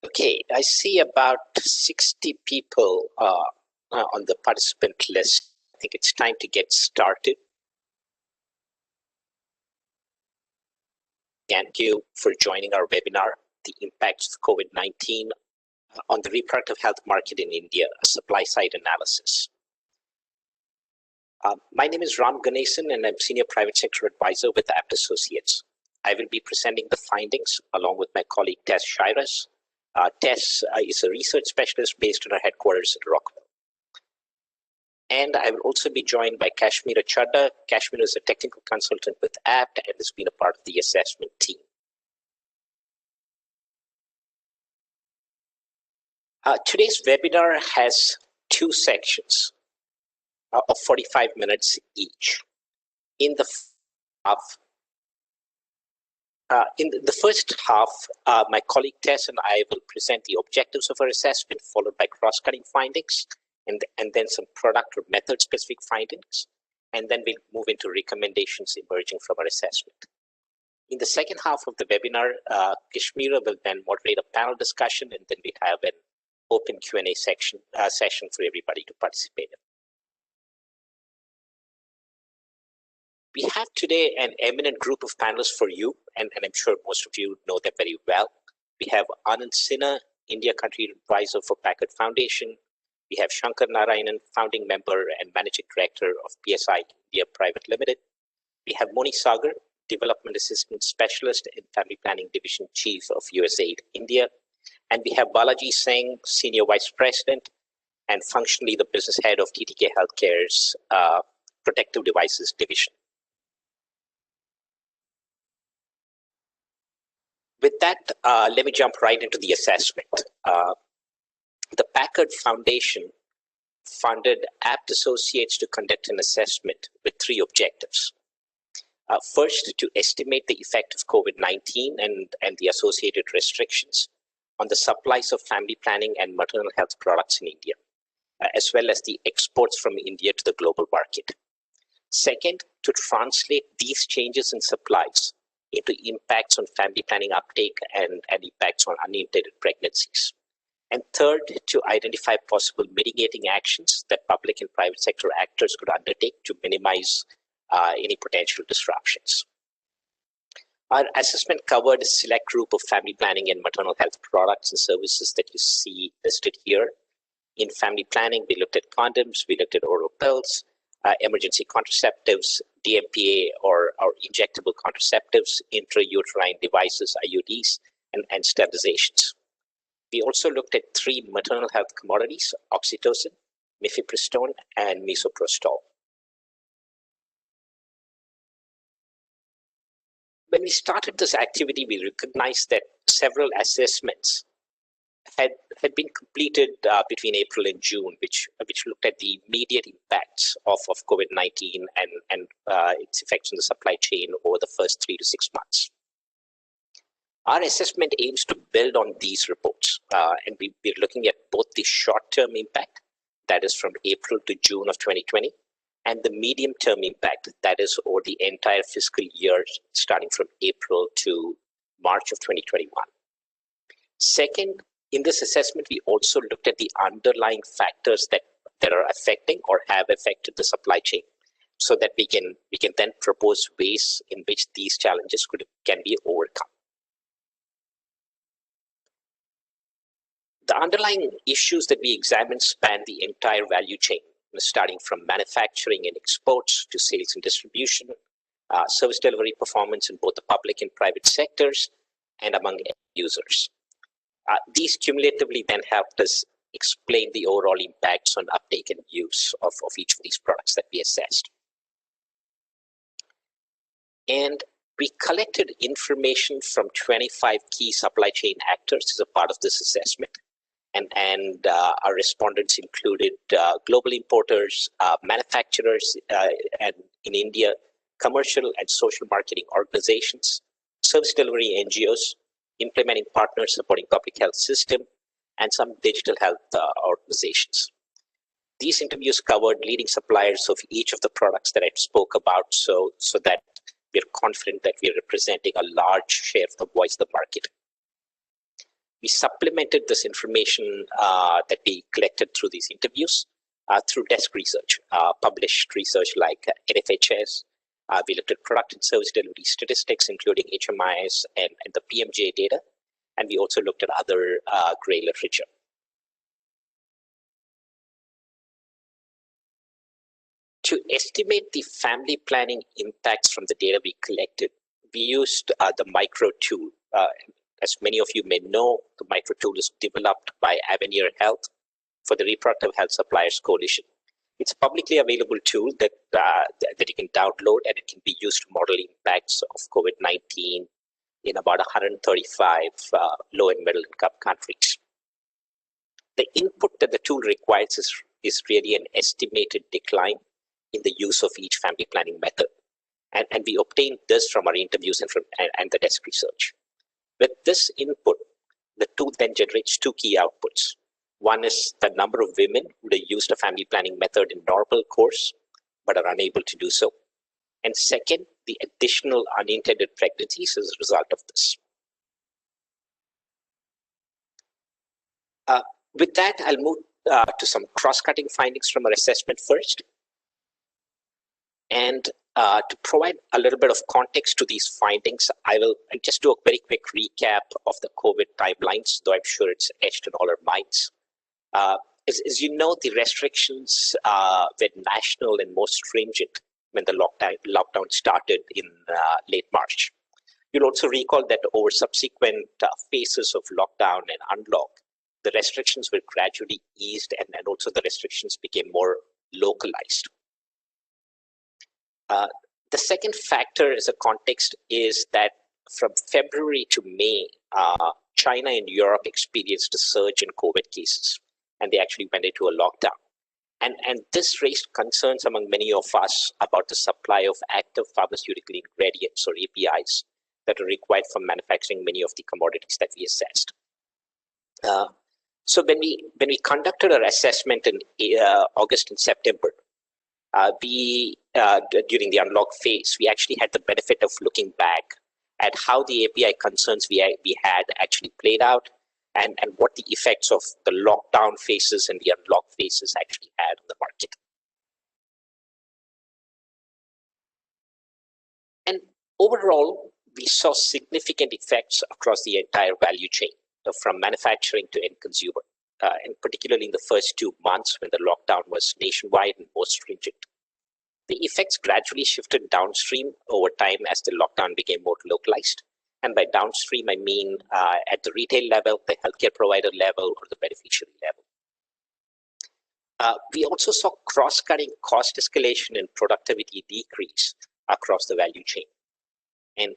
Okay, I see about 60 people on the participant list. I think it's time to get started. Thank you for joining our webinar, The Impacts of COVID-19 on the Reproductive Health Market in India, a supply-side analysis. My name is Ram Ganesan, and I'm Senior Private Sector Advisor with Apt Associates. I will be presenting the findings along with my colleague Tess Shiras. Tess is a research specialist based in our headquarters at Rockville. And I will also be joined by Kashmira Chadda. Kashmira is a technical consultant with Apt and has been a part of the assessment team. Today's webinar has two sections of 45 minutes each. In the first half, my colleague Tess and I will present the objectives of our assessment, followed by cross-cutting findings, and then some product or method-specific findings, and then we'll move into recommendations emerging from our assessment. In the second half of the webinar, Kashmira will then moderate a panel discussion, and then we have an open Q&A session for everybody to participate in. We have today an eminent group of panelists for you, and I'm sure most of you know them very well. We have Anand Sinha, India Country Advisor for Packard Foundation. We have Shankar Narayanan, founding member and managing director of PSI India Private Limited. We have Moni Sagar, Development Assistant Specialist in Family Planning Division Chief of USAID India. And we have Balaji Singh, Senior Vice President and functionally the business head of TTK Healthcare's Protective Devices Division. With that, let me jump right into the assessment. The Packard Foundation funded Apt Associates to conduct an assessment with three objectives. First, to estimate the effect of COVID-19 and the associated restrictions on the supplies of family planning and maternal health products in India, as well as the exports from India to the global market. Second, to translate these changes in supplies into impacts on family planning uptake and impacts on unintended pregnancies. And third, to identify possible mitigating actions that public and private sector actors could undertake to minimize any potential disruptions. Our assessment covered a select group of family planning and maternal health products and services that you see listed here. In family planning, we looked at condoms, we looked at oral pills, emergency contraceptives, DMPA or injectable contraceptives, intrauterine devices, IUDs, and sterilizations. We also looked at three maternal health commodities, oxytocin, mifepristone, and misoprostol. When we started this activity, we recognized that several assessments had been completed between April and June, which looked at the immediate impacts of COVID-19 and its effects on the supply chain over the first 3 to 6 months. Our assessment aims to build on these reports, and we're looking at both the short-term impact, that is from April to June of 2020, and the medium-term impact, that is over the entire fiscal year, starting from April to March of 2021. Second, in this assessment, we also looked at the underlying factors that are affecting or have affected the supply chain, so that we can then propose ways in which these challenges can be overcome. The underlying issues that we examined span the entire value chain, starting from manufacturing and exports to sales and distribution, service delivery performance in both the public and private sectors, and among end users. These cumulatively then helped us explain the overall impacts on uptake and use of each of these products that we assessed. And we collected information from 25 key supply chain actors as a part of this assessment. And our respondents included global importers, manufacturers and in India, commercial and social marketing organizations, service delivery NGOs, implementing partners supporting public health system, and some digital health organizations. These interviews covered leading suppliers of each of the products that I spoke about, so that we're confident that we're representing a large share of the voice of the market. We supplemented this information that we collected through these interviews through desk research, published research like NFHS. We looked at product and service delivery statistics, including HMIs and the PMJ data. And we also looked at other gray literature. To estimate the family planning impacts from the data we collected, we used the micro tool. As many of you may know, the micro tool is developed by Avenir Health for the Reproductive Health Suppliers Coalition. It's a publicly available tool that you can download, and it can be used to model impacts of COVID-19 in about 135 low and middle income countries. The input that the tool requires is really an estimated decline in the use of each family planning method. And we obtained this from our interviews and the desk research. With this input, the tool then generates two key outputs. One is the number of women who have used a family planning method in normal course, but are unable to do so. And second, the additional unintended pregnancies as a result of this. With that, I'll move to some cross-cutting findings from our assessment first. And to provide a little bit of context to these findings, I'll just do a very quick recap of the COVID timelines, though I'm sure it's etched in all our minds. As you know, the restrictions were national and more stringent when the lockdown started in late March. You'll also recall that over subsequent phases of lockdown and unlock, the restrictions were gradually eased, and also the restrictions became more localized. The second factor as a context is that from February to May, China and Europe experienced a surge in COVID cases, and they actually went into a lockdown. And this raised concerns among many of us about the supply of active pharmaceutical ingredients or APIs that are required for manufacturing many of the commodities that we assessed. So when we conducted our assessment in August and September, during the unlock phase, we actually had the benefit of looking back at how the API concerns we had actually played out, and what the effects of the lockdown phases and the unlock phases actually had on the market. And overall, we saw significant effects across the entire value chain, from manufacturing to end consumer, and particularly in the first 2 months when the lockdown was nationwide and more stringent. The effects gradually shifted downstream over time as the lockdown became more localized. And by downstream, I mean at the retail level, the healthcare provider level, or the beneficiary level. We also saw cross-cutting cost escalation and productivity decrease across the value chain. And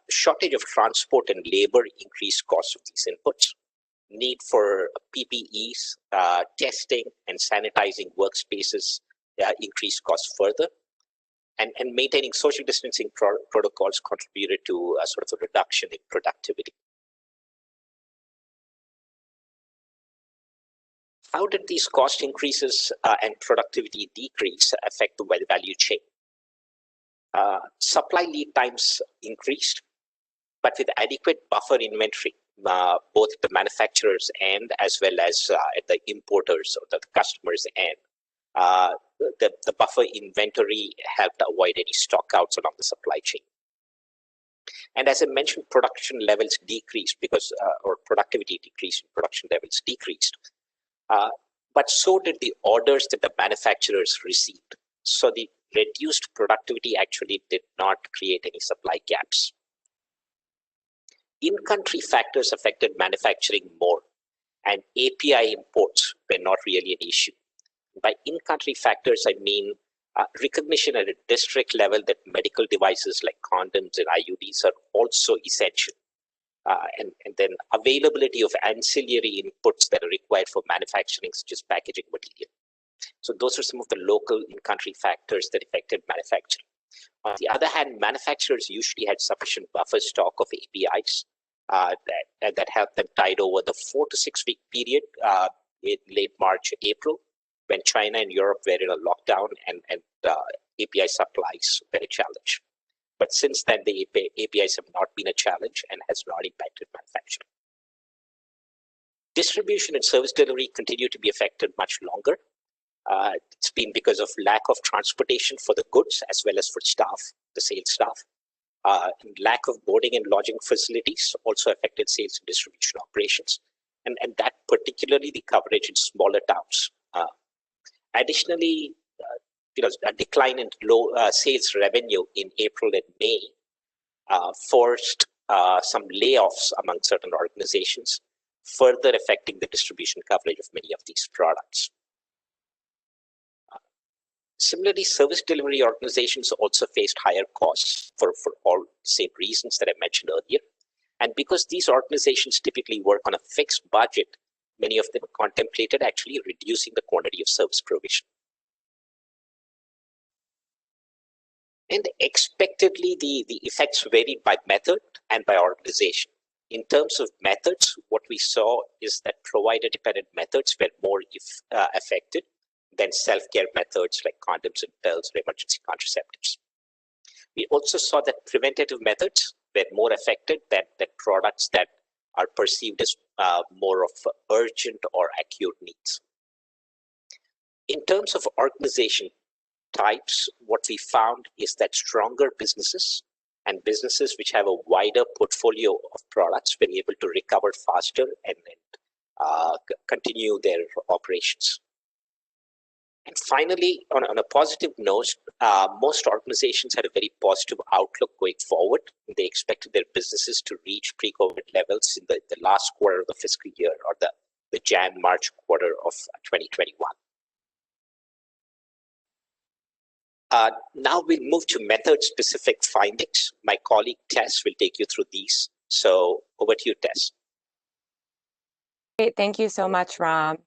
shortage of transport and labor increased costs of these inputs. Need for PPEs, testing, and sanitizing workspaces increased costs further. And maintaining social distancing protocols contributed to a sort of a reduction in productivity. How did these cost increases and productivity decrease affect the value chain? Supply lead times increased, but with adequate buffer inventory, both at the manufacturers end as well as at the importers or the customers end. The buffer inventory helped avoid any stockouts along the supply chain. And as I mentioned, production levels decreased or productivity decreased, production levels decreased. But so did the orders that the manufacturers received. So the reduced productivity actually did not create any supply gaps. In-country factors affected manufacturing more, and API imports were not really an issue. By in-country factors, I mean recognition at a district level that medical devices like condoms and IUDs are also essential. And then availability of ancillary inputs that are required for manufacturing, such as packaging material. So those are some of the local in-country factors that affected manufacturing. On the other hand, manufacturers usually had sufficient buffer stock of APIs that helped them tide over the 4 to 6 week period in late March, April, when China and Europe were in a lockdown and API supplies were a challenge. But since then, the APIs have not been a challenge and has not impacted manufacturing. Distribution and service delivery continue to be affected much longer. It's been because of lack of transportation for the goods as well as for staff, the sales staff. And lack of boarding and lodging facilities also affected sales and distribution operations, and that particularly the coverage in smaller towns. Additionally, a decline in low sales revenue in April and May forced some layoffs among certain organizations, further affecting the distribution coverage of many of these products. Similarly, service delivery organizations also faced higher costs for all the same reasons that I mentioned earlier. And because these organizations typically work on a fixed budget, many of them contemplated actually reducing the quantity of service provision. And expectedly, the effects varied by method and by organization. In terms of methods, what we saw is that provider-dependent methods were more affected than self-care methods like condoms and pills or emergency contraceptives. We also saw that preventative methods were more affected than products that are perceived as more of urgent or acute needs. In terms of organization types, what we found is that stronger businesses and businesses which have a wider portfolio of products were able to recover faster and continue their operations. And finally, on a positive note, most organizations had a very positive outlook going forward. They expected their businesses to reach pre-COVID levels in the last quarter of the fiscal year, or the Jan-March quarter of 2021. Now we'll move to method-specific findings. My colleague Tess will take you through these. So over to you, Tess. Great, thank you so much, Ram.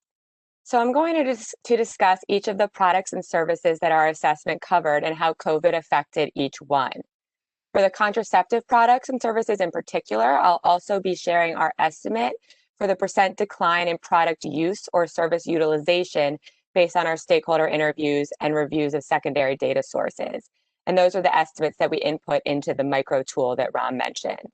So I'm going to discuss each of the products and services that our assessment covered and how COVID affected each one. For the contraceptive products and services in particular, I'll also be sharing our estimate for the % decline in product use or service utilization based on our stakeholder interviews and reviews of secondary data sources. And those are the estimates that we input into the micro tool that Ram mentioned.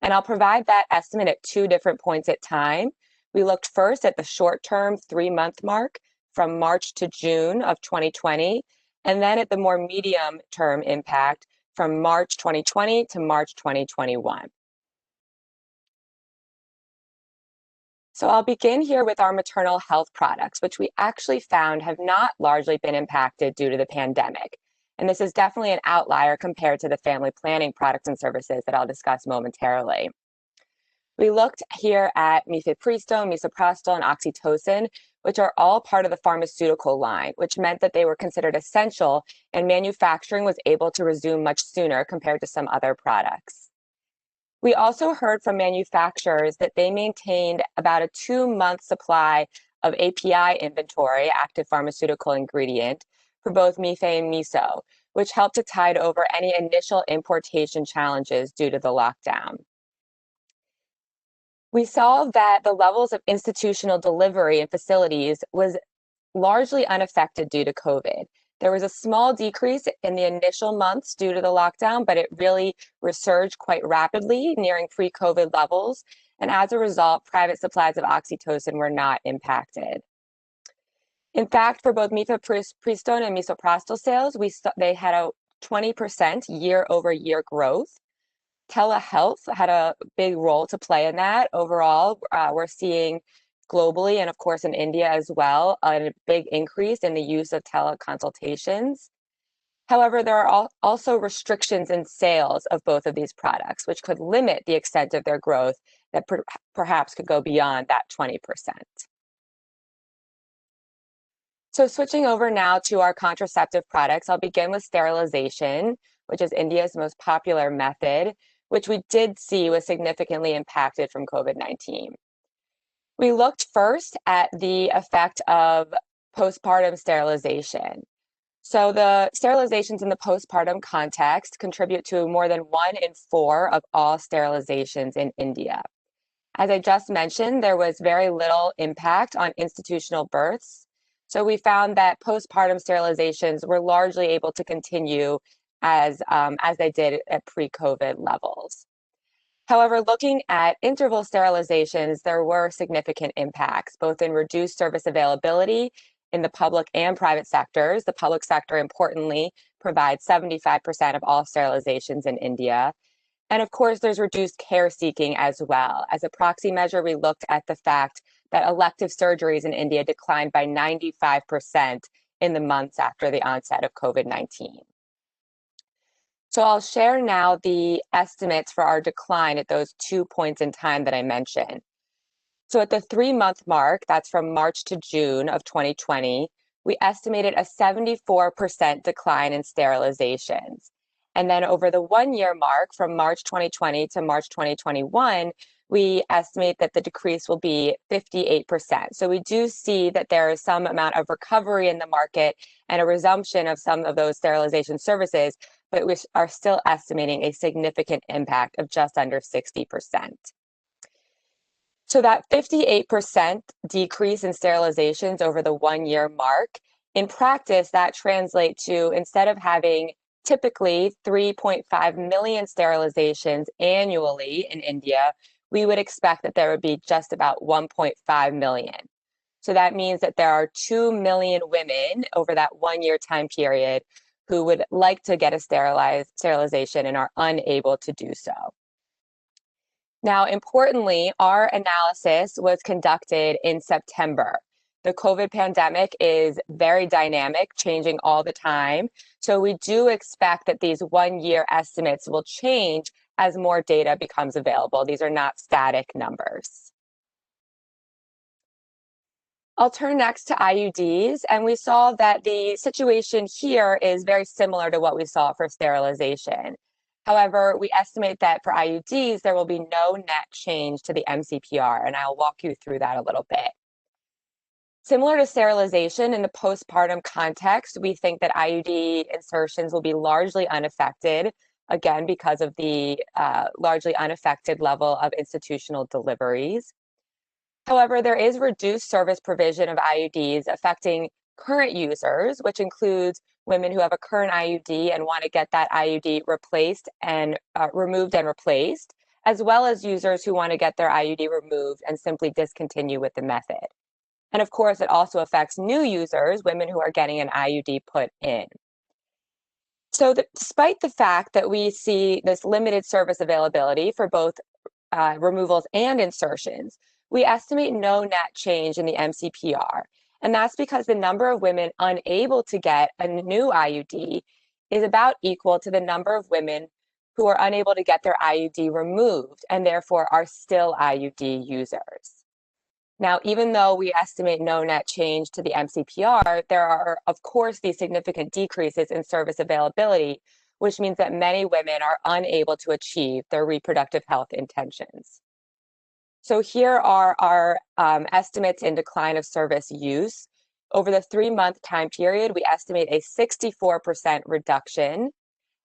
And I'll provide that estimate at 2 different points in time. We looked first at the short-term 3-month mark from March to June of 2020, and then at the more medium-term impact from March 2020 to March 2021. So I'll begin here with our maternal health products, which we actually found have not largely been impacted due to the pandemic. And this is definitely an outlier compared to the family planning products and services that I'll discuss momentarily. We looked here at mifepristone, misoprostol, and oxytocin, which are all part of the pharmaceutical line, which meant that they were considered essential and manufacturing was able to resume much sooner compared to some other products. We also heard from manufacturers that they maintained about a 2-month supply of API inventory, active pharmaceutical ingredient, for both mife and miso, which helped to tide over any initial importation challenges due to the lockdown. We saw that the levels of institutional delivery in facilities was largely unaffected due to COVID. There was a small decrease in the initial months due to the lockdown, but it really resurged quite rapidly, nearing pre-COVID levels. And as a result, private supplies of oxytocin were not impacted. In fact, for both mifepristone and misoprostol sales, they had a 20% year-over-year growth. Telehealth had a big role to play in that. Overall, we're seeing globally and of course in India as well, a big increase in the use of teleconsultations. However, there are also restrictions in sales of both of these products, which could limit the extent of their growth that perhaps could go beyond that 20%. So switching over now to our contraceptive products, I'll begin with sterilization, which is India's most popular method, which we did see was significantly impacted from COVID-19. We looked first at the effect of postpartum sterilization. So the sterilizations in the postpartum context contribute to more than 1 in 4 of all sterilizations in India. As I just mentioned, there was very little impact on institutional births. So we found that postpartum sterilizations were largely able to continue as they did at pre-COVID levels. However, looking at interval sterilizations, there were significant impacts, both in reduced service availability in the public and private sectors. The public sector, importantly, provides 75% of all sterilizations in India. And of course, there's reduced care seeking as well. As a proxy measure, we looked at the fact that elective surgeries in India declined by 95% in the months after the onset of COVID-19. So I'll share now the estimates for our decline at those 2 points in time that I mentioned. So at the 3-month mark, that's from March to June of 2020, we estimated a 74% decline in sterilizations. And then over the 1-year mark, from March 2020 to March 2021, we estimate that the decrease will be 58%. So we do see that there is some amount of recovery in the market and a resumption of some of those sterilization services, but we are still estimating a significant impact of just under 60%. So that 58% decrease in sterilizations over the 1-year mark, in practice, that translates to, instead of having typically 3.5 million sterilizations annually in India, we would expect that there would be just about 1.5 million. So that means that there are 2 million women over that 1-year time period who would like to get a sterilization and are unable to do so. Now, importantly, our analysis was conducted in September. The COVID pandemic is very dynamic, changing all the time. So we do expect that these 1-year estimates will change as more data becomes available. These are not static numbers. I'll turn next to IUDs, and we saw that the situation here is very similar to what we saw for sterilization. However, we estimate that for IUDs, there will be no net change to the MCPR, and I'll walk you through that a little bit. Similar to sterilization, in the postpartum context, we think that IUD insertions will be largely unaffected, again, because of the largely unaffected level of institutional deliveries. However, there is reduced service provision of IUDs affecting current users, which includes women who have a current IUD and want to get that IUD replaced and removed and replaced, as well as users who want to get their IUD removed and simply discontinue with the method. And of course, it also affects new users, women who are getting an IUD put in. So despite the fact that we see this limited service availability for both removals and insertions, we estimate no net change in the MCPR. And that's because the number of women unable to get a new IUD is about equal to the number of women who are unable to get their IUD removed and therefore are still IUD users. Now, even though we estimate no net change to the MCPR, there are, of course, these significant decreases in service availability, which means that many women are unable to achieve their reproductive health intentions. So here are our estimates in decline of service use. Over the 3-month time period, we estimate a 64% reduction.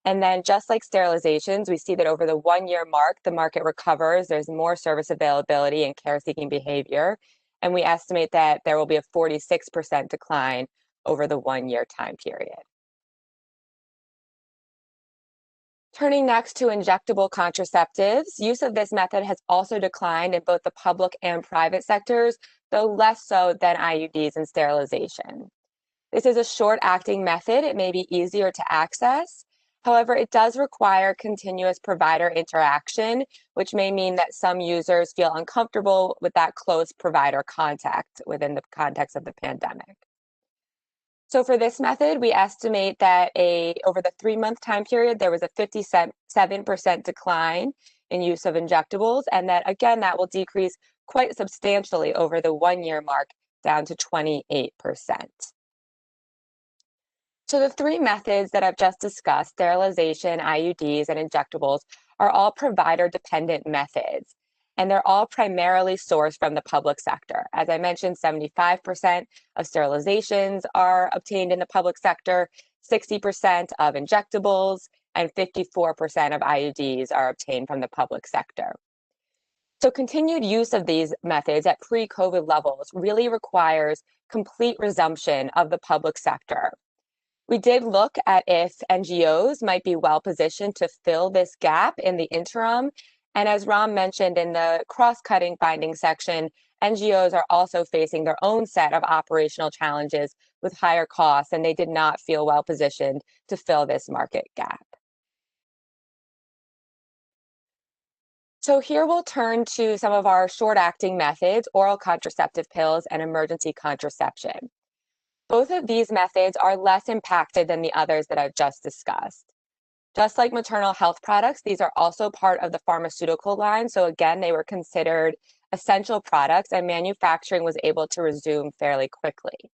And then just like sterilizations, we see that over the 1-year mark, the market recovers, there's more service availability and care-seeking behavior. And we estimate that there will be a 46% decline over the 1-year time period. Turning next to injectable contraceptives, use of this method has also declined in both the public and private sectors, though less so than IUDs and sterilization. This is a short-acting method. It may be easier to access. However, it does require continuous provider interaction, which may mean that some users feel uncomfortable with that close provider contact within the context of the pandemic. So for this method, we estimate that over the 3-month time period, there was a 57% decline in use of injectables, and that, again, that will decrease quite substantially over the 1-year mark down to 28%. So the 3 methods that I've just discussed, sterilization, IUDs, and injectables, are all provider-dependent methods, and they're all primarily sourced from the public sector. As I mentioned, 75% of sterilizations are obtained in the public sector, 60% of injectables, and 54% of IUDs are obtained from the public sector. So continued use of these methods at pre-COVID levels really requires complete resumption of the public sector. We did look at if NGOs might be well positioned to fill this gap in the interim, And as Ram mentioned in the cross-cutting finding section, NGOs are also facing their own set of operational challenges with higher costs, and they did not feel well positioned to fill this market gap. So here we'll turn to some of our short-acting methods, oral contraceptive pills and emergency contraception. Both of these methods are less impacted than the others that I've just discussed. Just like maternal health products, these are also part of the pharmaceutical line. So again, they were considered essential products and manufacturing was able to resume fairly quickly.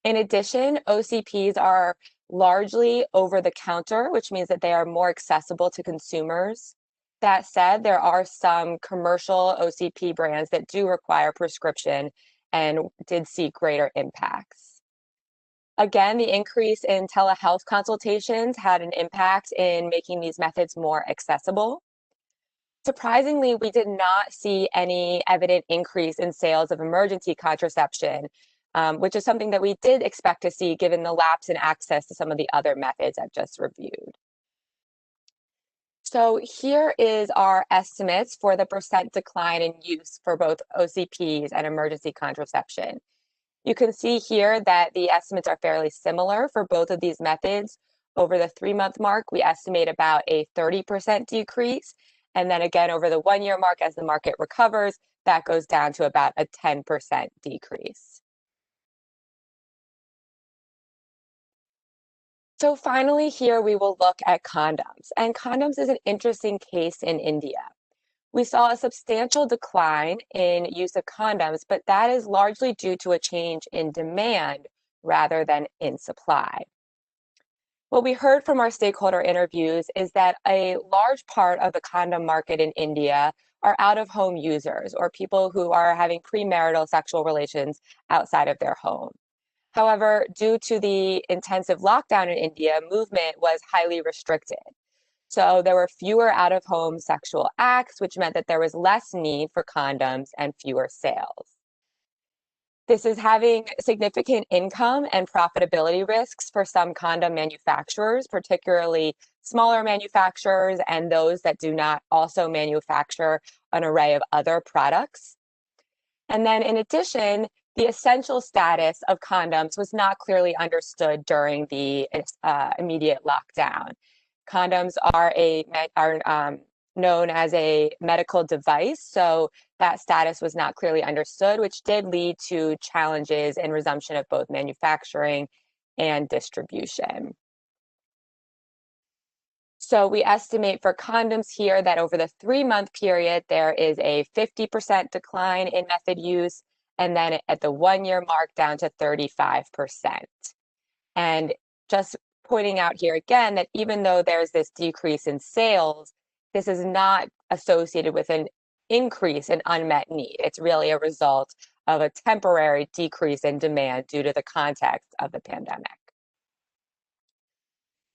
In addition, OCPs are largely over the counter, which means that they are more accessible to consumers. That said, there are some commercial OCP brands that do require prescription and did see greater impacts. Again, the increase in telehealth consultations had an impact in making these methods more accessible. Surprisingly, we did not see any evident increase in sales of emergency contraception, which is something that we did expect to see given the lapse in access to some of the other methods I've just reviewed. So here is our estimates for the % decline in use for both OCPs and emergency contraception. You can see here that the estimates are fairly similar for both of these methods. Over the 3-month mark, we estimate about a 30% decrease. And then again, over the 1-year mark, as the market recovers, that goes down to about a 10% decrease. So finally, here we will look at condoms. And condoms is an interesting case in India. We saw a substantial decline in use of condoms, but that is largely due to a change in demand rather than in supply. What we heard from our stakeholder interviews is that a large part of the condom market in India are out-of-home users or people who are having premarital sexual relations outside of their home. However, due to the intensive lockdown in India, movement was highly restricted. So there were fewer out-of-home sexual acts, which meant that there was less need for condoms and fewer sales. This is having significant income and profitability risks for some condom manufacturers, particularly smaller manufacturers and those that do not also manufacture an array of other products. And then in addition, the essential status of condoms was not clearly understood during the immediate lockdown. Condoms are known as a medical device, so that status was not clearly understood, which did lead to challenges in resumption of both manufacturing and distribution. So we estimate for condoms here that over the 3-month period, there is a 50% decline in method use, and then at the 1-year mark down to 35%. And just pointing out here again that even though there's this decrease in sales, this is not associated with an increase in unmet need. It's really a result of a temporary decrease in demand due to the context of the pandemic.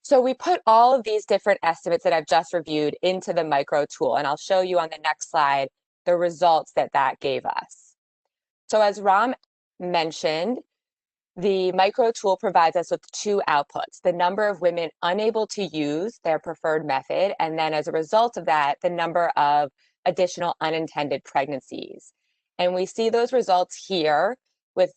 So we put all of these different estimates that I've just reviewed into the micro tool, and I'll show you on the next slide the results that that gave us. So as Ram mentioned, the micro tool provides us with 2 outputs, the number of women unable to use their preferred method, and then as a result of that, the number of additional unintended pregnancies. And we see those results here with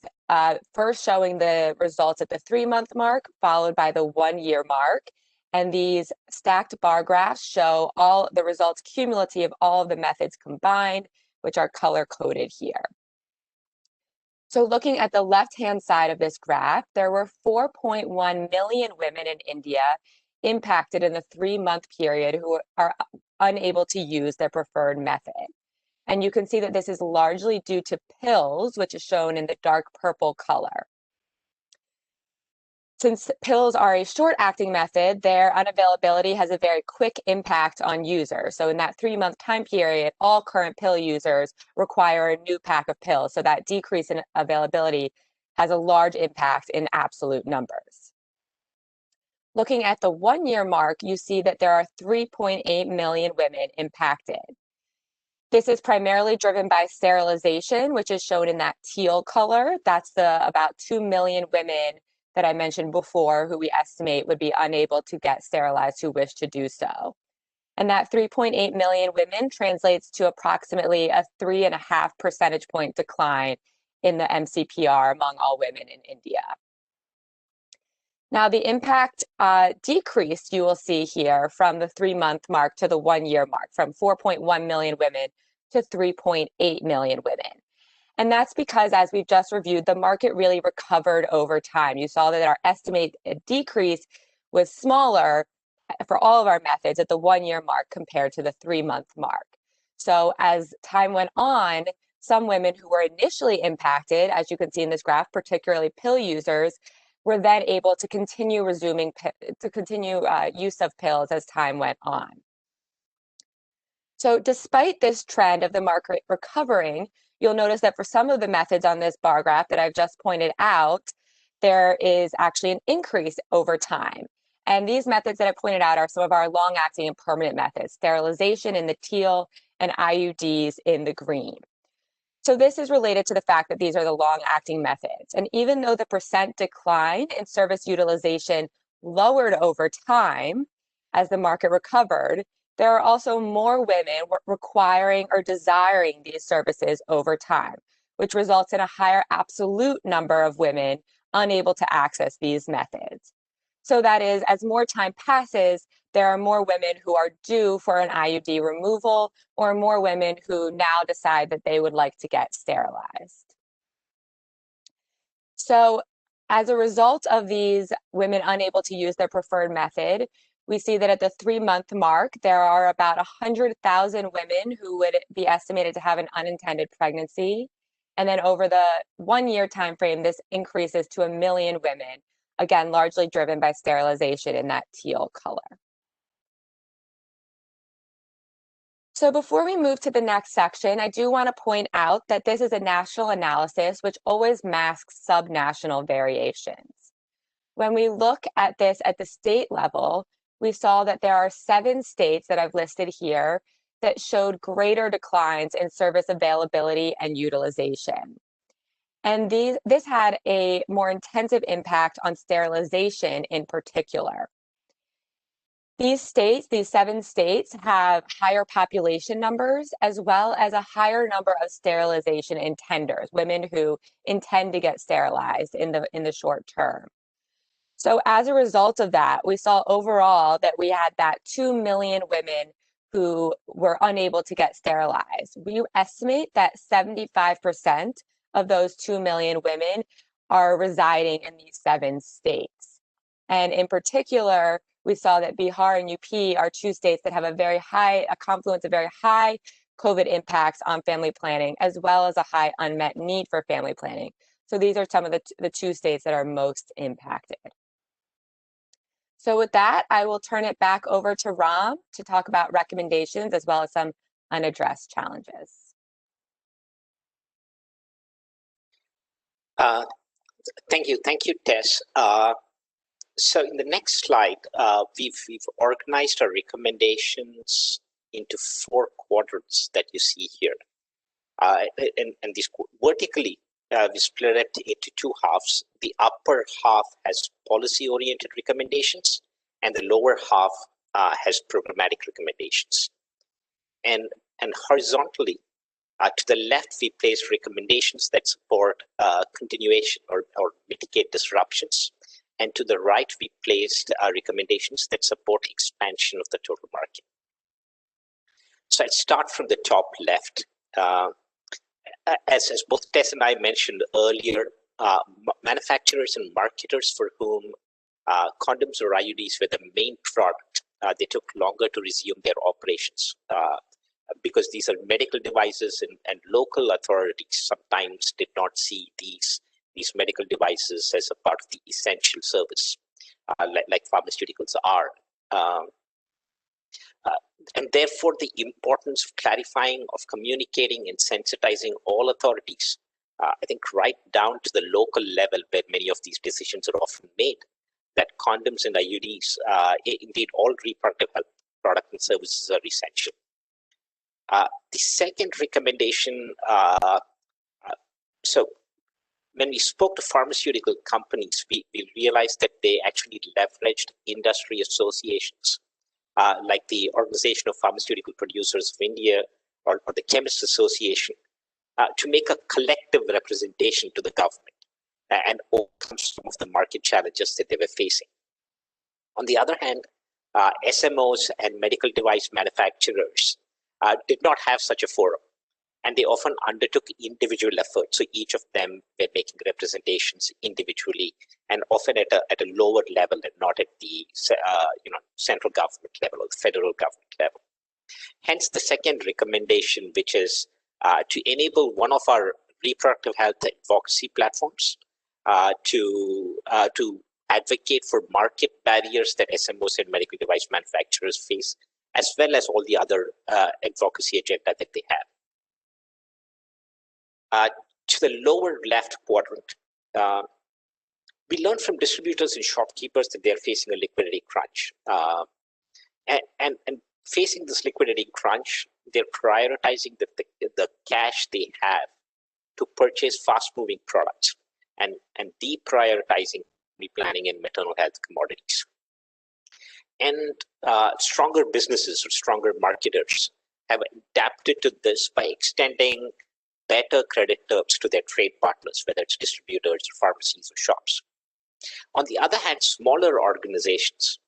first showing the results at the 3-month mark, followed by the 1-year mark. And these stacked bar graphs show all the results cumulative of all of the methods combined, which are color-coded here. So looking at the left-hand side of this graph, there were 4.1 million women in India impacted in the 3-month period who are unable to use their preferred method. And you can see that this is largely due to pills, which is shown in the dark purple color. Since pills are a short-acting method, their unavailability has a very quick impact on users. So in that 3-month time period, all current pill users require a new pack of pills. So that decrease in availability has a large impact in absolute numbers. Looking at the 1-year mark, you see that there are 3.8 million women impacted. This is primarily driven by sterilization, which is shown in that teal color. That's the about 2 million women that I mentioned before who we estimate would be unable to get sterilized who wish to do so. And that 3.8 million women translates to approximately a 3.5 percentage point decline in the MCPR among all women in India. Now, the impact decreased, you will see here, from the 3-month mark to the 1-year mark, from 4.1 million women to 3.8 million women. And that's because, as we've just reviewed, the market really recovered over time. You saw that our estimated decrease was smaller for all of our methods at the 1-year mark compared to the 3-month mark. So as time went on, some women who were initially impacted, as you can see in this graph, particularly pill users, were then able to continue use of pills as time went on. So despite this trend of the market recovering, you'll notice that for some of the methods on this bar graph that I've just pointed out, there is actually an increase over time. And these methods that I pointed out are some of our long-acting and permanent methods, sterilization in the teal and IUDs in the green. So this is related to the fact that these are the long-acting methods. And even though the percent decline in service utilization lowered over time as the market recovered, there are also more women requiring or desiring these services over time, which results in a higher absolute number of women unable to access these methods. So that is, as more time passes, there are more women who are due for an IUD removal, or more women who now decide that they would like to get sterilized. So as a result of these women unable to use their preferred method, we see that at the 3-month mark, there are about 100,000 women who would be estimated to have an unintended pregnancy. And then over the 1-year time frame, this increases to 1 million women, again, largely driven by sterilization in that teal color. So before we move to the next section, I do want to point out that this is a national analysis which always masks subnational variations. When we look at this at the state level, we saw that there are 7 states that I've listed here that showed greater declines in service availability and utilization. And this had a more intensive impact on sterilization in particular. These 7 states, have higher population numbers as well as a higher number of sterilization intenders, women who intend to get sterilized in the short term. So as a result of that, we saw overall that we had that 2 million women who were unable to get sterilized. We estimate that 75% of those 2 million women are residing in these 7 states. And in particular, we saw that Bihar and UP are 2 states that have a confluence of very high COVID impacts on family planning, as well as a high unmet need for family planning. So these are some of the 2 states that are most impacted. So with that, I will turn it back over to Ram to talk about recommendations as well as some unaddressed challenges. Thank you, Tess. So in the next slide, we've organized our recommendations into 4 quadrants that you see here, and these vertically we split it into 2 halves. The upper half has policy-oriented recommendations, and the lower half has programmatic recommendations. And horizontally, to the left, we place recommendations that support continuation or mitigate disruptions. And to the right, we placed recommendations that support expansion of the total market. So I'll start from the top left. As both Tess and I mentioned earlier, manufacturers and marketers for whom condoms or IUDs were the main product, they took longer to resume their operations because these are medical devices, and local authorities sometimes did not see these medical devices as a part of the essential service, like pharmaceuticals are. And therefore, the importance of clarifying, of communicating and sensitizing all authorities, I think right down to the local level where many of these decisions are often made, that condoms and IUDs, indeed all reproductive health products and services are essential. The second recommendation, so when we spoke to pharmaceutical companies, we realized that they actually leveraged industry associations like the Organization of Pharmaceutical Producers of India or the Chemists Association, to make a collective representation to the government and overcome some of the market challenges that they were facing. On the other hand, SMOs and medical device manufacturers did not have such a forum, and they often undertook individual efforts. So each of them were making representations individually, and often at a lower level and not at the central government level or the federal government level. Hence, the second recommendation, which is to enable one of our reproductive health advocacy platforms to advocate for market barriers that SMOs and medical device manufacturers face, as well as all the other advocacy agenda that they have. To the lower left quadrant, we learned from distributors and shopkeepers that they're facing a liquidity crunch. And facing this liquidity crunch, they're prioritizing the cash they have to purchase fast-moving products and deprioritizing replanning and maternal health commodities. And stronger businesses or stronger marketers have adapted to this by extending better credit terms to their trade partners, whether it's distributors or pharmacies or shops. On the other hand, smaller organizations,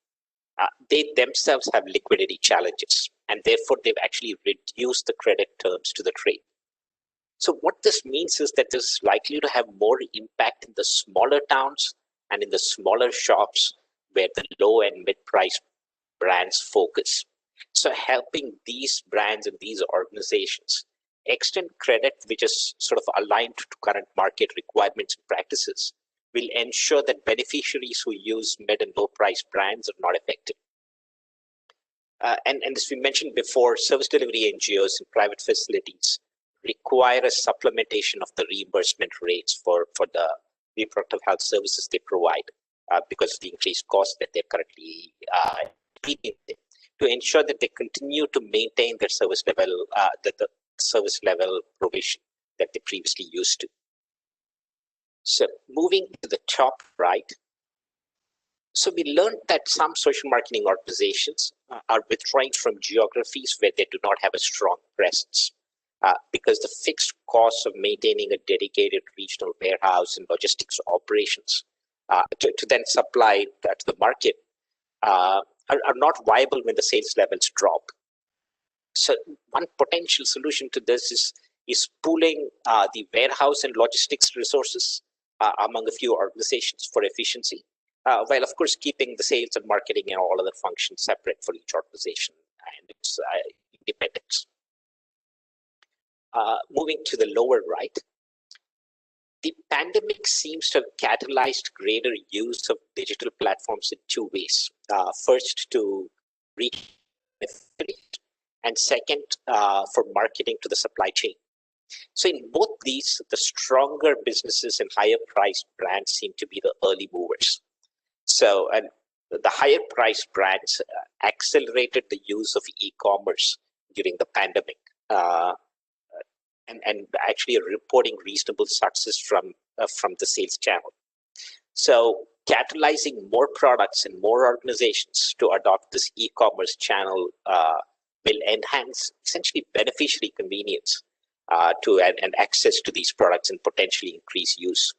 they themselves have liquidity challenges, and therefore they've actually reduced the credit terms to the trade. So what this means is that this is likely to have more impact in the smaller towns and in the smaller shops where the low and mid-price brands focus. So helping these brands and these organizations extend credit which is sort of aligned to current market requirements and practices will ensure that beneficiaries who use mid and low price brands are not affected. And as we mentioned before, service delivery NGOs and private facilities require a supplementation of the reimbursement rates for the reproductive health services they provide because of the increased costs that they're currently competing with, to ensure that they continue to maintain their service level, the service level provision that they previously used to. So moving to the top right, so we learned that some social marketing organizations are withdrawing from geographies where they do not have a strong presence because the fixed costs of maintaining a dedicated regional warehouse and logistics operations to then supply to the market are not viable when the sales levels drop. So one potential solution to this is pooling the warehouse and logistics resources among a few organizations for efficiency, while of course keeping the sales and marketing and all other functions separate for each organization and its independence. Moving to the lower right, the pandemic seems to have catalyzed greater use of digital platforms in two ways. First, to reach and second, for marketing to the supply chain. So in both these, the stronger businesses and higher priced brands seem to be the early movers. So and the higher priced brands accelerated the use of e-commerce during the pandemic and actually are reporting reasonable success from the sales channel. So catalyzing more products and more organizations to adopt this e-commerce channel will enhance essentially beneficiary convenience and access to these products and potentially increase use.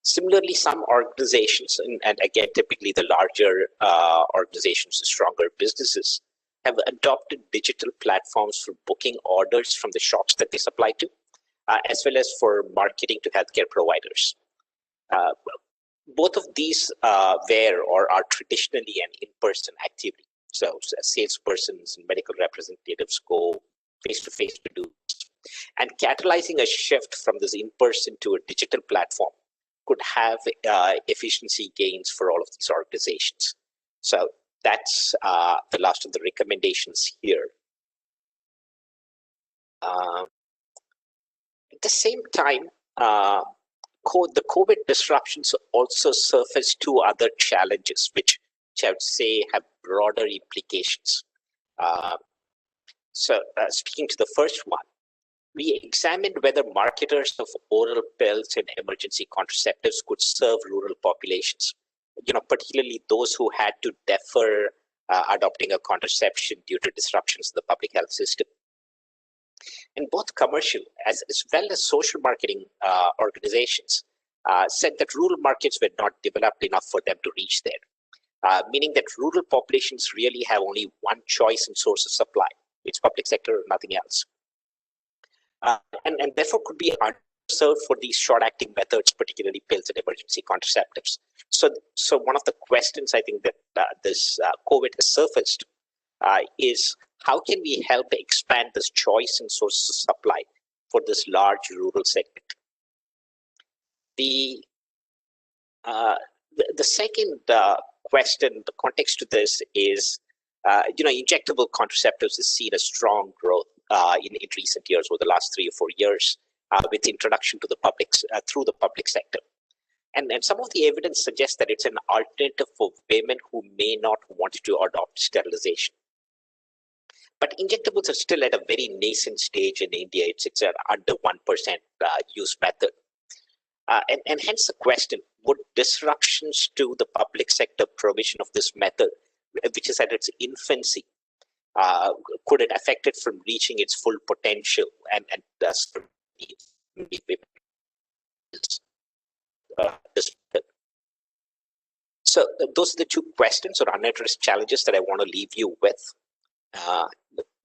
Similarly, some organizations, and again, typically the larger organizations, the stronger businesses, have adopted digital platforms for booking orders from the shops that they supply to, as well as for marketing to healthcare providers. Both of these were or are traditionally an in-person activity. So salespersons and medical representatives go face-to-face to do this. And catalyzing a shift from this in-person to a digital platform could have efficiency gains for all of these organizations. So that's the last of the recommendations here. At the same time, the COVID disruptions also surfaced two other challenges, which I would say have broader implications. So speaking to the first one, we examined whether marketers of oral pills and emergency contraceptives could serve rural populations, particularly those who had to defer adopting a contraception due to disruptions in the public health system. And both commercial as well as social marketing organizations said that rural markets were not developed enough for them to reach there, meaning that rural populations really have only one choice and source of supply. It's public sector or nothing else. And therefore could be underserved for these short-acting methods, particularly pills and emergency contraceptives. So one of the questions I think that this COVID has surfaced is how can we help expand this choice and sources of supply for this large rural segment? The second question, the context to this is, injectable contraceptives has seen a strong growth in recent years, over the last 3 or 4 years, with introduction to the public through the public sector. And some of the evidence suggests that it's an alternative for women who may not want to adopt sterilization. But injectables are still at a very nascent stage in India. It's an under 1% use method. And hence the question, would disruptions to the public sector provision of this method, which is at its infancy, could it affect it from reaching its full potential and thus so those are the 2 questions or unaddressed challenges that I want to leave you with.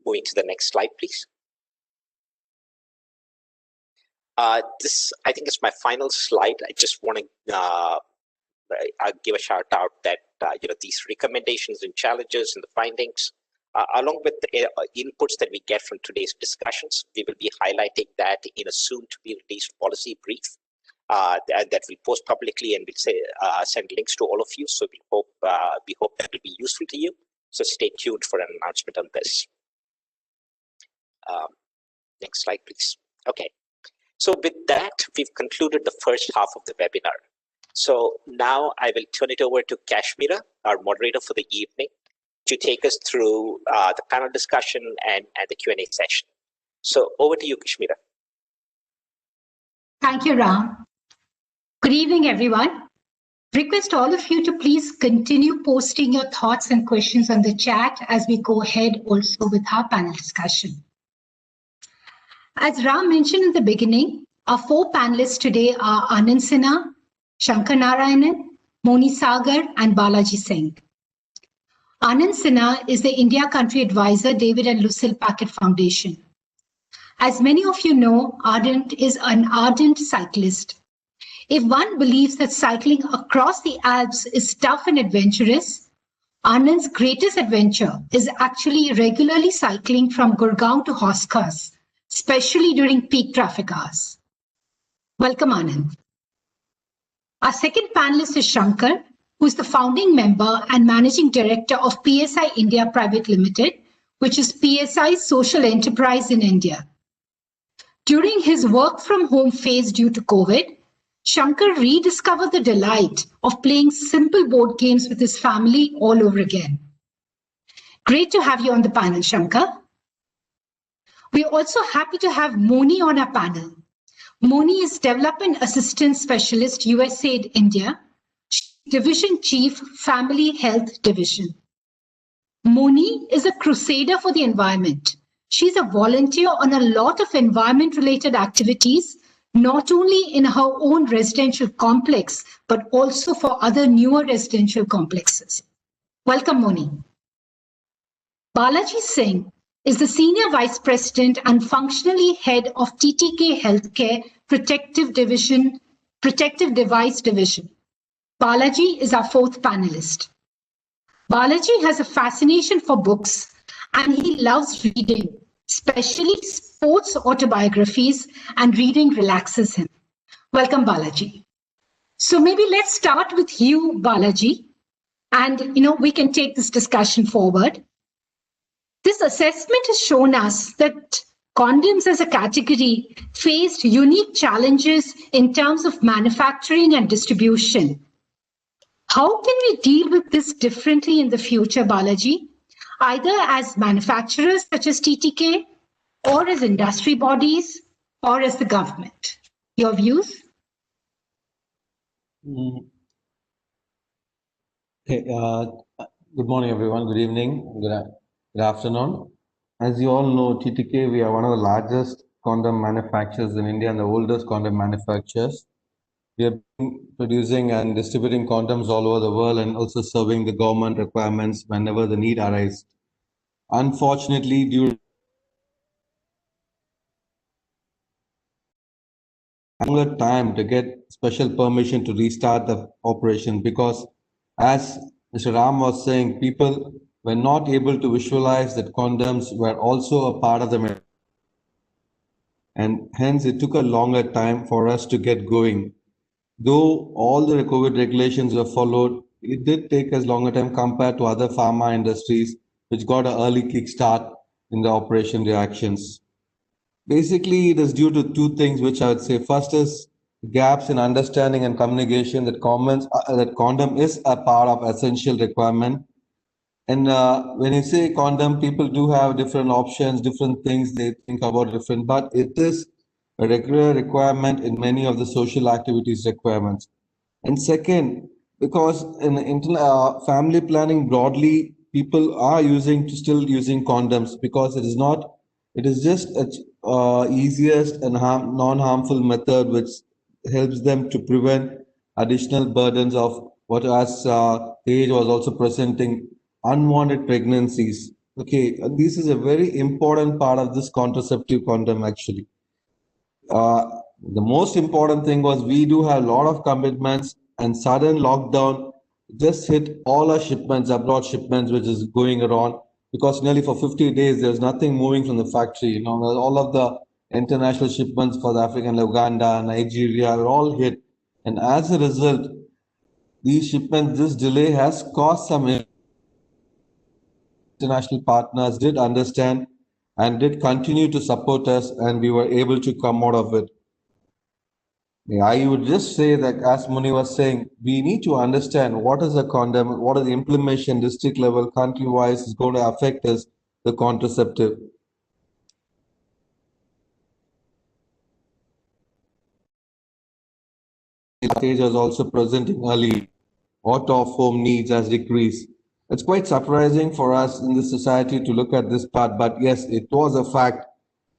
Moving to the next slide, please. This, I think, is my final slide. I just want to give a shout out that these recommendations and challenges and the findings, along with the inputs that we get from today's discussions, we will be highlighting that in a soon-to-be-released policy brief that we post publicly, and we'll send links to all of you. So we hope that will be useful to you. So stay tuned for an announcement on this. Next slide, please. Okay. So with that, we've concluded the first half of the webinar. So now I will turn it over to Kashmira, our moderator for the evening, to take us through the panel discussion and the Q&A session. So over to you, Kashmira. Thank you, Ram. Good evening, everyone. Request all of you to please continue posting your thoughts and questions on the chat as we go ahead also with our panel discussion. As Ram mentioned in the beginning, our 4 panelists today are Anand Sinha, Shankar Narayanan, Moni Sagar, and Balaji Singh. Anand Sinha is the India Country Advisor, David and Lucile Packard Foundation. As many of you know, Anand is an ardent cyclist. If one believes that cycling across the Alps is tough and adventurous, Anand's greatest adventure is actually regularly cycling from Gurgaon to Hauskas, especially during peak traffic hours. Welcome, Anand. Our second panelist is Shankar, who is the founding member and managing director of PSI India Private Limited, which is PSI's social enterprise in India. During his work from home phase due to COVID, Shankar rediscovered the delight of playing simple board games with his family all over again. Great to have you on the panel, Shankar. We're also happy to have Moni on our panel. Moni is Development Assistant Specialist, USAID India, Division Chief, Family Health Division. Moni is a crusader for the environment. She's a volunteer on a lot of environment-related activities, not only in her own residential complex, but also for other newer residential complexes. Welcome, Moni. Balaji Singh is the Senior Vice President and functionally head of TTK Healthcare Protective Device Division. Balaji is our 4th panelist. Balaji has a fascination for books and he loves reading, especially sports autobiographies, and reading relaxes him. Welcome, Balaji. So maybe let's start with you, Balaji, and we can take this discussion forward. This assessment has shown us that condoms as a category faced unique challenges in terms of manufacturing and distribution. How can we deal with this differently in the future, Balaji? Either as manufacturers such as TTK, or as industry bodies, or as the government. Your views? Okay, Good morning, everyone. Good evening. Good afternoon. As you all know, TTK, we are one of the largest condom manufacturers in India and the oldest condom manufacturers. We have been producing and distributing condoms all over the world and also serving the government requirements whenever the need arises. Unfortunately, due to longer time to get special permission to restart the operation because, as Mr. Ram was saying, people were not able to visualize that condoms were also a part of the and hence it took a longer time for us to get going. Though all the COVID regulations were followed, it did take us longer time compared to other pharma industries, which got an early kickstart in the operation reactions. Basically, it is due to two things, which I would say. First is gaps in understanding and communication that that condom is a part of essential requirement. And when you say condom, people do have different options, different things they think about different, but it is a regular requirement in many of the social activities requirements. And second, because in family planning broadly, people are still using condoms because it is just a easiest and non-harmful method which helps them to prevent additional burdens of what as Tej was also presenting, unwanted pregnancies. Okay, this is a very important part of this contraceptive condom actually. The most important thing was we do have a lot of commitments and sudden lockdown just hit all our shipments, abroad shipments, which is going around because nearly for 50 days, there's nothing moving from the factory. You know, all of the international shipments for the African, Uganda, Nigeria are all hit. And as a result, these shipments, this delay has caused some international partners did understand and did continue to support us, and we were able to come out of it. I would just say that, as Muni was saying, we need to understand what is a condom, what is the implementation district level, country wise is going to affect us, the contraceptive. Stage was also presenting early, out of home needs has decreased. It's quite surprising for us in this society to look at this part, but yes, it was a fact.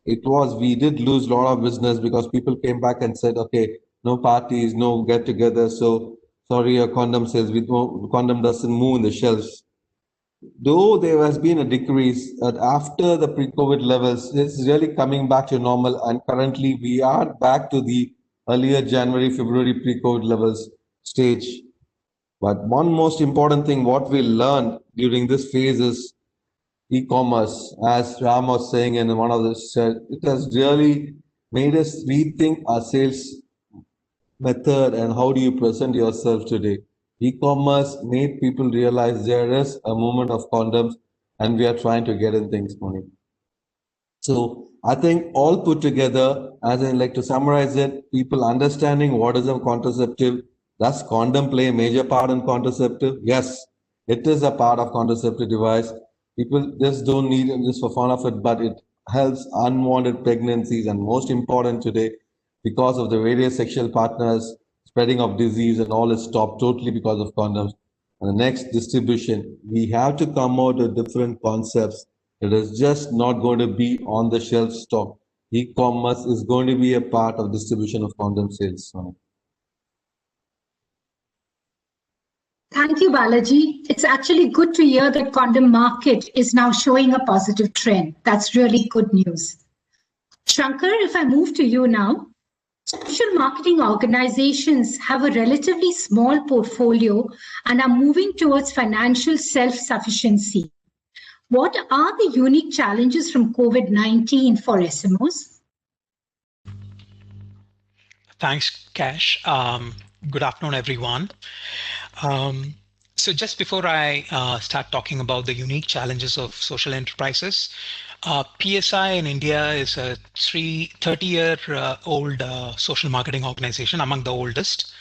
We did lose a lot of business because people came back and said, okay, no parties, no get together. So sorry, your condom sales, condom doesn't move in the shelves. Though there has been a decrease after the pre-COVID levels, it's really coming back to normal. And currently we are back to the earlier January, February pre-COVID levels stage. But one most important thing, what we learned during this phase is e-commerce. As Ram was saying in one of the said, it has really made us rethink our sales method and how do you present yourself today. E-commerce made people realize there is a movement of condoms and we are trying to get in things money. So I think all put together, as I like to summarize it, people understanding what is a contraceptive. Does condom play a major part in contraceptive? Yes, it is a part of contraceptive device. People just don't need it just for fun of it, but it helps unwanted pregnancies and most important today, because of the various sexual partners, spreading of disease and all is stopped totally because of condoms. And the next distribution, we have to come out with different concepts. It is just not going to be on the shelf stock. E-commerce is going to be a part of distribution of condom sales. Thank you, Balaji. It's actually good to hear that condom market is now showing a positive trend. That's really good news. Shankar, if I move to you now, social marketing organizations have a relatively small portfolio and are moving towards financial self-sufficiency. What are the unique challenges from COVID-19 for SMOs? Thanks, Cash. Good afternoon, everyone. So just before I start talking about the unique challenges of social enterprises, PSI in India is a 30-year-old social marketing organization, among the oldest.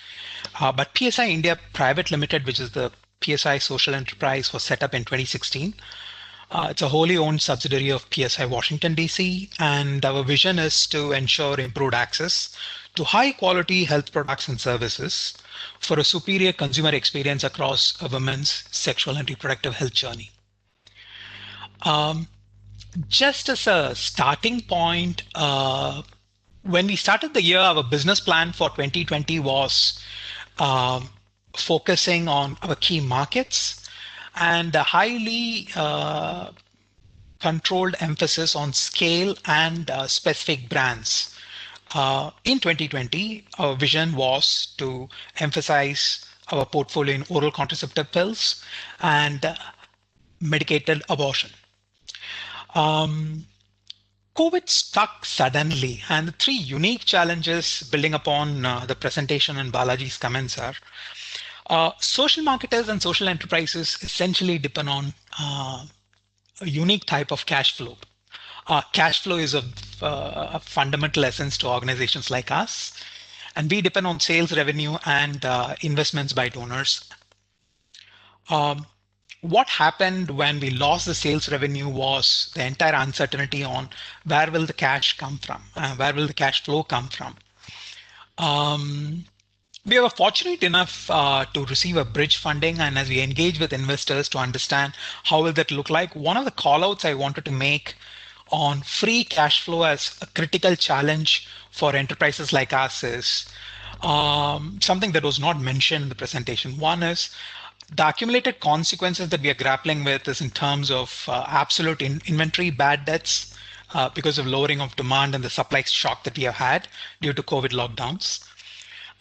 But PSI India Private Limited, which is the PSI social enterprise, was set up in 2016. It's a wholly owned subsidiary of PSI Washington, D.C., and our vision is to ensure improved access to high quality health products and services for a superior consumer experience across a woman's sexual and reproductive health journey. Just as a starting point, when we started the year, our business plan for 2020 was focusing on our key markets and a highly controlled emphasis on scale and specific brands. In 2020, our vision was to emphasize our portfolio in oral contraceptive pills and medicated abortion. COVID struck suddenly, and the three unique challenges building upon the presentation and Balaji's comments are social marketers and social enterprises essentially depend on a unique type of cash flow. Cash flow is a fundamental essence to organizations like us, and we depend on sales revenue and investments by donors. What happened when we lost the sales revenue was the entire uncertainty on where will the cash come from, where will the cash flow come from. We were fortunate enough to receive a bridge funding, and as we engage with investors to understand how will that look like, one of the callouts I wanted to make on free cash flow as a critical challenge for enterprises like us is something that was not mentioned in the presentation. One is the accumulated consequences that we are grappling with is in terms of absolute inventory bad debts because of lowering of demand and the supply shock that we have had due to COVID lockdowns.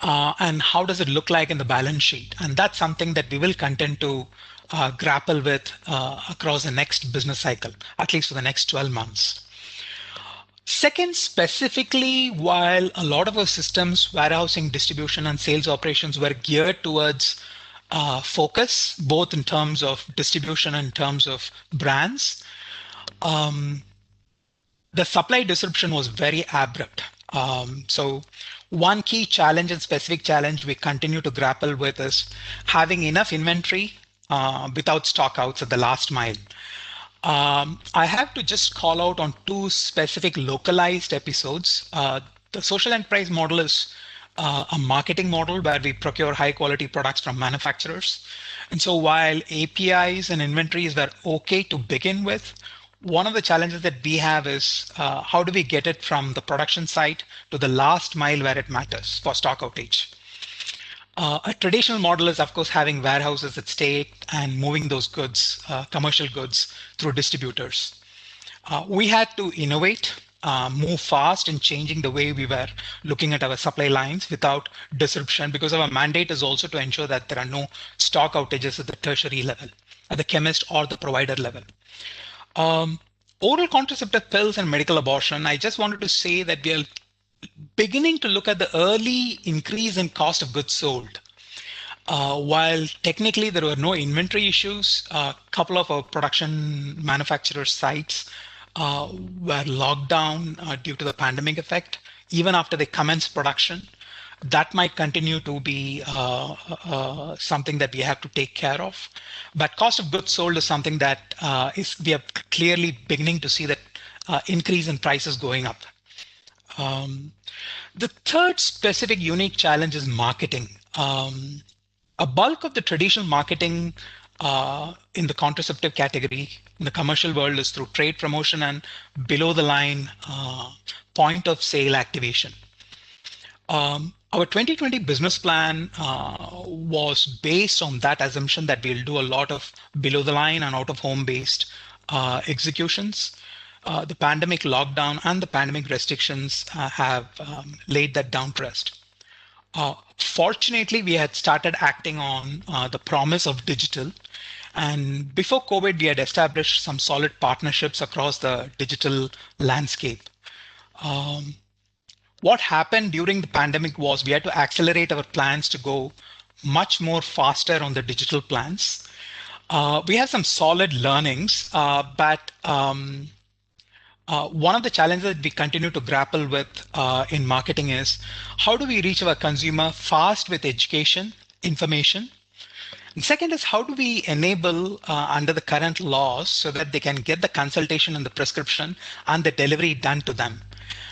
And how does it look like in the balance sheet? And that's something that we will continue to grapple with across the next business cycle, at least for the next 12 months. Second, specifically, while a lot of our systems, warehousing, distribution, and sales operations were geared towards focus, both in terms of distribution and in terms of brands, the supply disruption was very abrupt. So one key challenge and specific challenge we continue to grapple with is having enough inventory without stockouts at the last mile. I have to just call out on two specific localized episodes. The social enterprise model is a marketing model where we procure high quality products from manufacturers. And so while APIs and inventories were okay to begin with, one of the challenges that we have is how do we get it from the production site to the last mile where it matters for stock outage. A traditional model is, of course, having warehouses at state and moving those goods, commercial goods, through distributors. We had to innovate, move fast in changing the way we were looking at our supply lines without disruption, because our mandate is also to ensure that there are no stock outages at the tertiary level, at the chemist or the provider level. Oral contraceptive pills and medical abortion, I just wanted to say that we are beginning to look at the early increase in cost of goods sold. While technically there were no inventory issues, a couple of our production manufacturer sites were locked down due to the pandemic effect. Even after they commenced production, that might continue to be something that we have to take care of. But cost of goods sold is something that we are clearly beginning to see that increase in prices going up. The third specific unique challenge is marketing. A bulk of the traditional marketing in the contraceptive category in the commercial world is through trade promotion and below the line point of sale activation. Our 2020 business plan was based on that assumption that we'll do a lot of below the line and out of home based executions. The pandemic lockdown and the pandemic restrictions have laid that down to rest. Fortunately, we had started acting on the promise of digital. And before COVID, we had established some solid partnerships across the digital landscape. What happened during the pandemic was we had to accelerate our plans to go much more faster on the digital plans. We have some solid learnings, but one of the challenges that we continue to grapple with in marketing is how do we reach our consumer fast with education, information? And second is how do we enable under the current laws so that they can get the consultation and the prescription and the delivery done to them?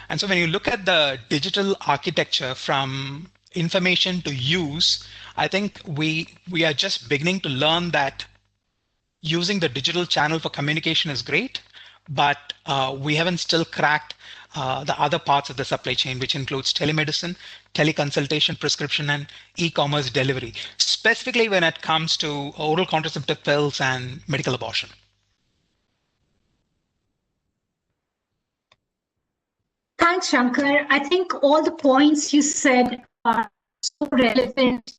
And so when you look at the digital architecture from information to use, I think we are just beginning to learn that using the digital channel for communication is great, but we haven't still cracked the other parts of the supply chain, which includes telemedicine, teleconsultation, prescription, and e-commerce delivery, specifically when it comes to oral contraceptive pills and medical abortion. Thanks, Shankar. I think all the points you said are so relevant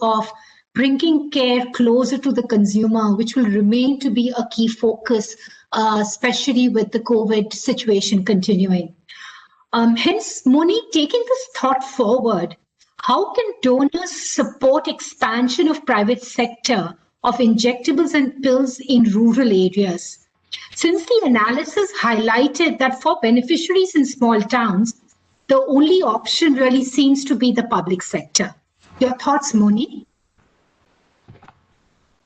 of bringing care closer to the consumer, which will remain to be a key focus, especially with the COVID situation continuing. Hence, Moni, taking this thought forward, how can donors support expansion of private sector of injectables and pills in rural areas? Since the analysis highlighted that for beneficiaries in small towns, the only option really seems to be the public sector. Your thoughts, Moni?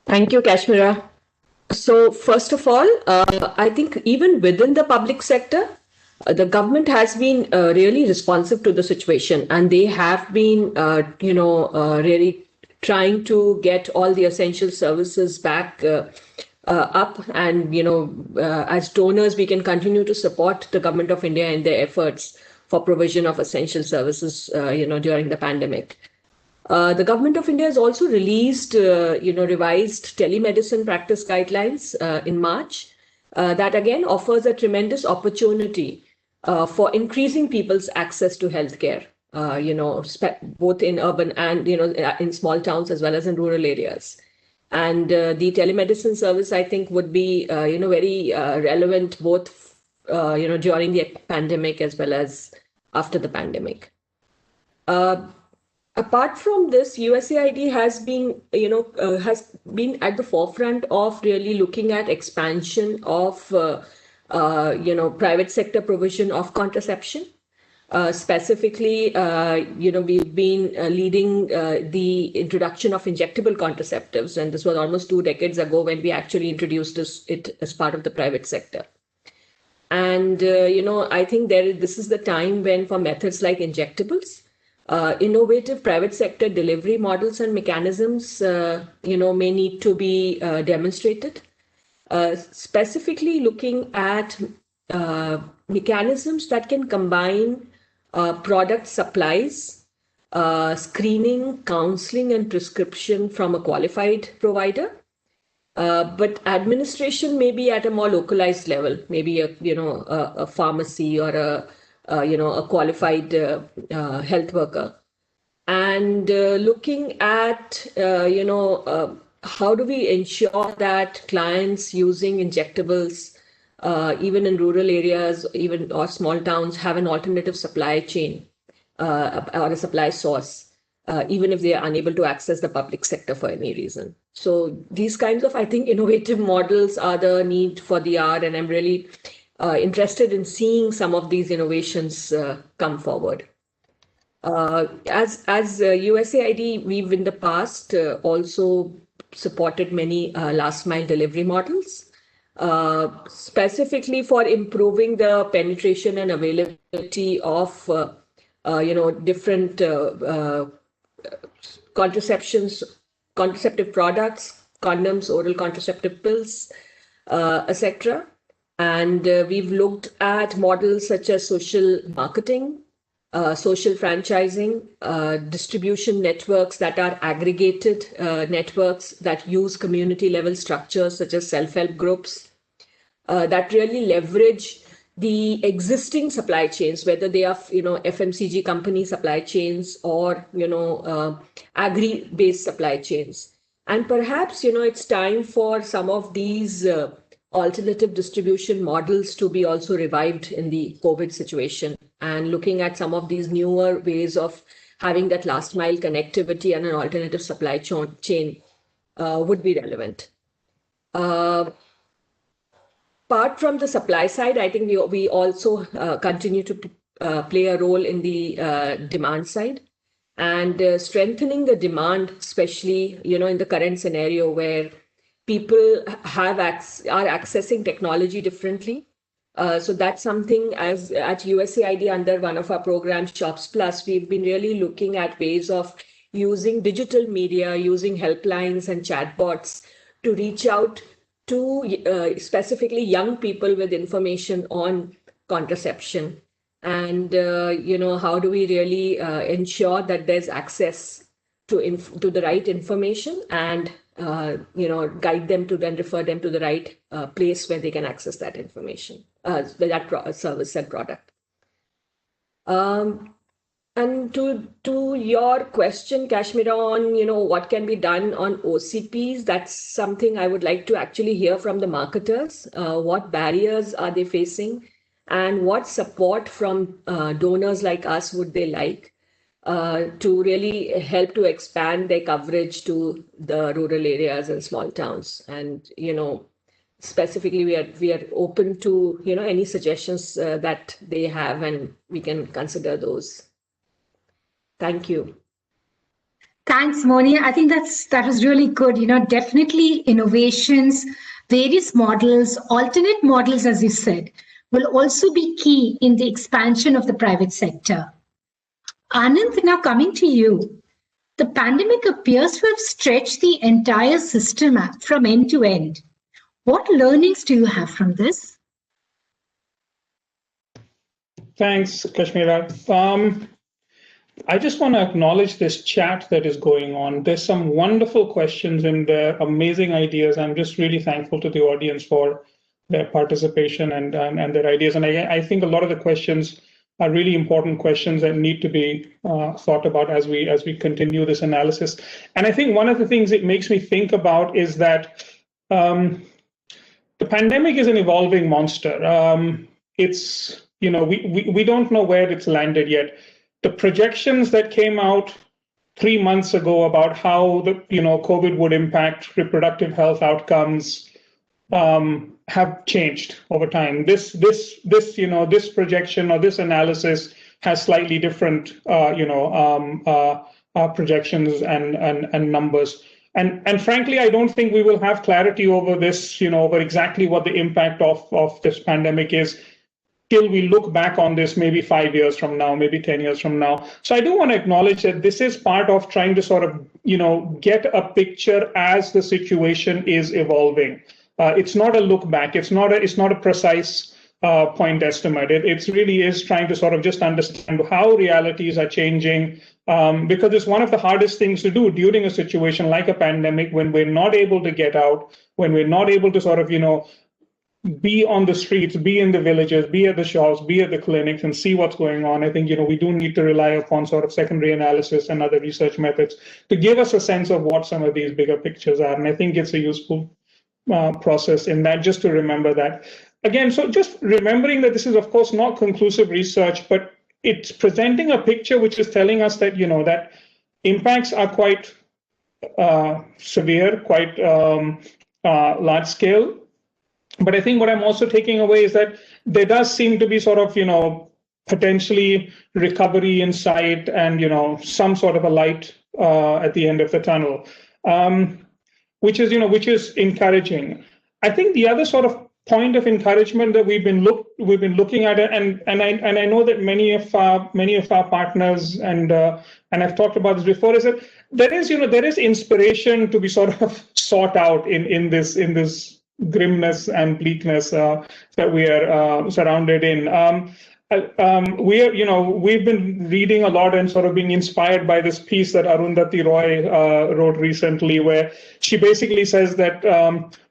Thank you, Kashmira. So first of all, I think even within the public sector, the government has been really responsive to the situation, and they have been, really trying to get all the essential services back up. And, as donors, we can continue to support the government of India in their efforts for provision of essential services, during the pandemic. The government of India has also released, revised telemedicine practice guidelines in March. That again offers a tremendous opportunity for increasing people's access to healthcare, both in urban and, in small towns as well as in rural areas. And the telemedicine service, I think, would be, very relevant both, during the pandemic as well as after the pandemic. Apart from this, USAID has been, at the forefront of really looking at expansion of, private sector provision of contraception. Specifically, we've been leading the introduction of injectable contraceptives, and this was almost 2 decades ago when we actually introduced it as part of the private sector. And, I think this is the time when for methods like injectables, innovative private sector delivery models and mechanisms, may need to be demonstrated. Specifically looking at mechanisms that can combine product supplies, screening, counseling, and prescription from a qualified provider. But administration may be at a more localized level, maybe a pharmacy or a qualified health worker. And looking at, how do we ensure that clients using injectables, even in rural areas, or small towns, have an alternative supply chain or a supply source, even if they are unable to access the public sector for any reason. So these kinds of, I think, innovative models are the need for the hour, and I'm really interested in seeing some of these innovations come forward. As USAID, we've in the past also supported many last mile delivery models, specifically for improving the penetration and availability of different contraceptive products, condoms, oral contraceptive pills, etc. And we've looked at models such as social marketing, social franchising, distribution networks that are aggregated networks that use community level structures such as self-help groups that really leverage the existing supply chains, whether they are FMCG company supply chains or agri-based supply chains. And perhaps it's time for some of these alternative distribution models to be also revived in the COVID situation, and looking at some of these newer ways of having that last mile connectivity and an alternative supply chain would be relevant. Apart from the supply side, I think we also continue to play a role in the demand side, and strengthening the demand, especially in the current scenario where people are accessing technology differently. So that's something as at USAID under one of our programs, Shops Plus, we've been really looking at ways of using digital media, using helplines and chatbots to reach out to specifically young people with information on contraception. And, how do we really ensure that there's access to the right information and, guide them to then refer them to the right place where they can access that information, that service and product. And to your question, Kashmira, on what can be done on OCPs, that's something I would like to actually hear from the marketers. What barriers are they facing, and what support from donors like us would they like to really help to expand their coverage to the rural areas and small towns? And specifically, we are open to any suggestions that they have, and we can consider those. Thank you. Thanks, Moni. I think that was really good. Definitely innovations, various models, alternate models, as you said, will also be key in the expansion of the private sector. Anand, now coming to you. The pandemic appears to have stretched the entire system from end to end. What learnings do you have from this? Thanks, Kashmira. I just want to acknowledge this chat that is going on. There's some wonderful questions and amazing ideas. I'm just really thankful to the audience for their participation and their ideas. And I think a lot of the questions are really important questions that need to be thought about as we continue this analysis. And I think one of the things it makes me think about is that the pandemic is an evolving monster. It's, we don't know where it's landed yet. The projections that came out 3 months ago about how the COVID would impact reproductive health outcomes have changed over time. This projection or this analysis has slightly different projections and numbers. And frankly, I don't think we will have clarity over this, over exactly what the impact of this pandemic is till we look back on this maybe 5 years from now, maybe 10 years from now. So I do want to acknowledge that this is part of trying to sort of, get a picture as the situation is evolving. It's not a look back. It's not a precise point estimate. It really is trying to sort of just understand how realities are changing, because it's one of the hardest things to do during a situation like a pandemic when we're not able to get out, when we're not able to sort of, be on the streets, be in the villages, be at the shops, be at the clinics and see what's going on. I think, we do need to rely upon sort of secondary analysis and other research methods to give us a sense of what some of these bigger pictures are. And I think it's a useful process in that, just to remember that. Again, so just remembering that this is, of course, not conclusive research, but it's presenting a picture which is telling us that, that impacts are quite severe, quite large scale. But I think what I'm also taking away is that there does seem to be sort of, potentially recovery in sight and, some sort of a light at the end of the tunnel, which is encouraging. I think the other sort of point of encouragement that we've been looking at, and I know that many of our partners and I've talked about this before, is that there is inspiration to be sort of sought out in this grimness and bleakness that we are surrounded in. We've been reading a lot and sort of being inspired by this piece that Arundhati Roy wrote recently, where she basically says that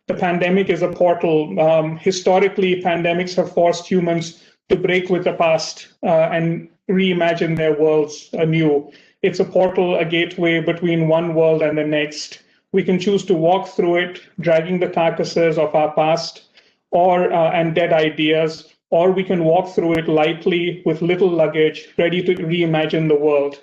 the pandemic is a portal. Historically, pandemics have forced humans to break with the past and reimagine their worlds anew. It's a portal, a gateway between one world and the next. We can choose to walk through it, dragging the carcasses of our past and dead ideas, or we can walk through it lightly with little luggage, ready to reimagine the world,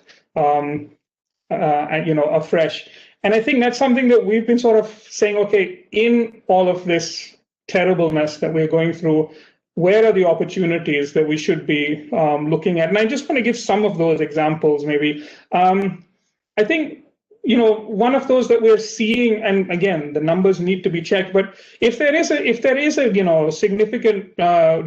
afresh. And I think that's something that we've been sort of saying, okay, in all of this terribleness that we're going through, where are the opportunities that we should be looking at? And I just want to give some of those examples, maybe. I think, one of those that we're seeing, and again, the numbers need to be checked, but if there is a significant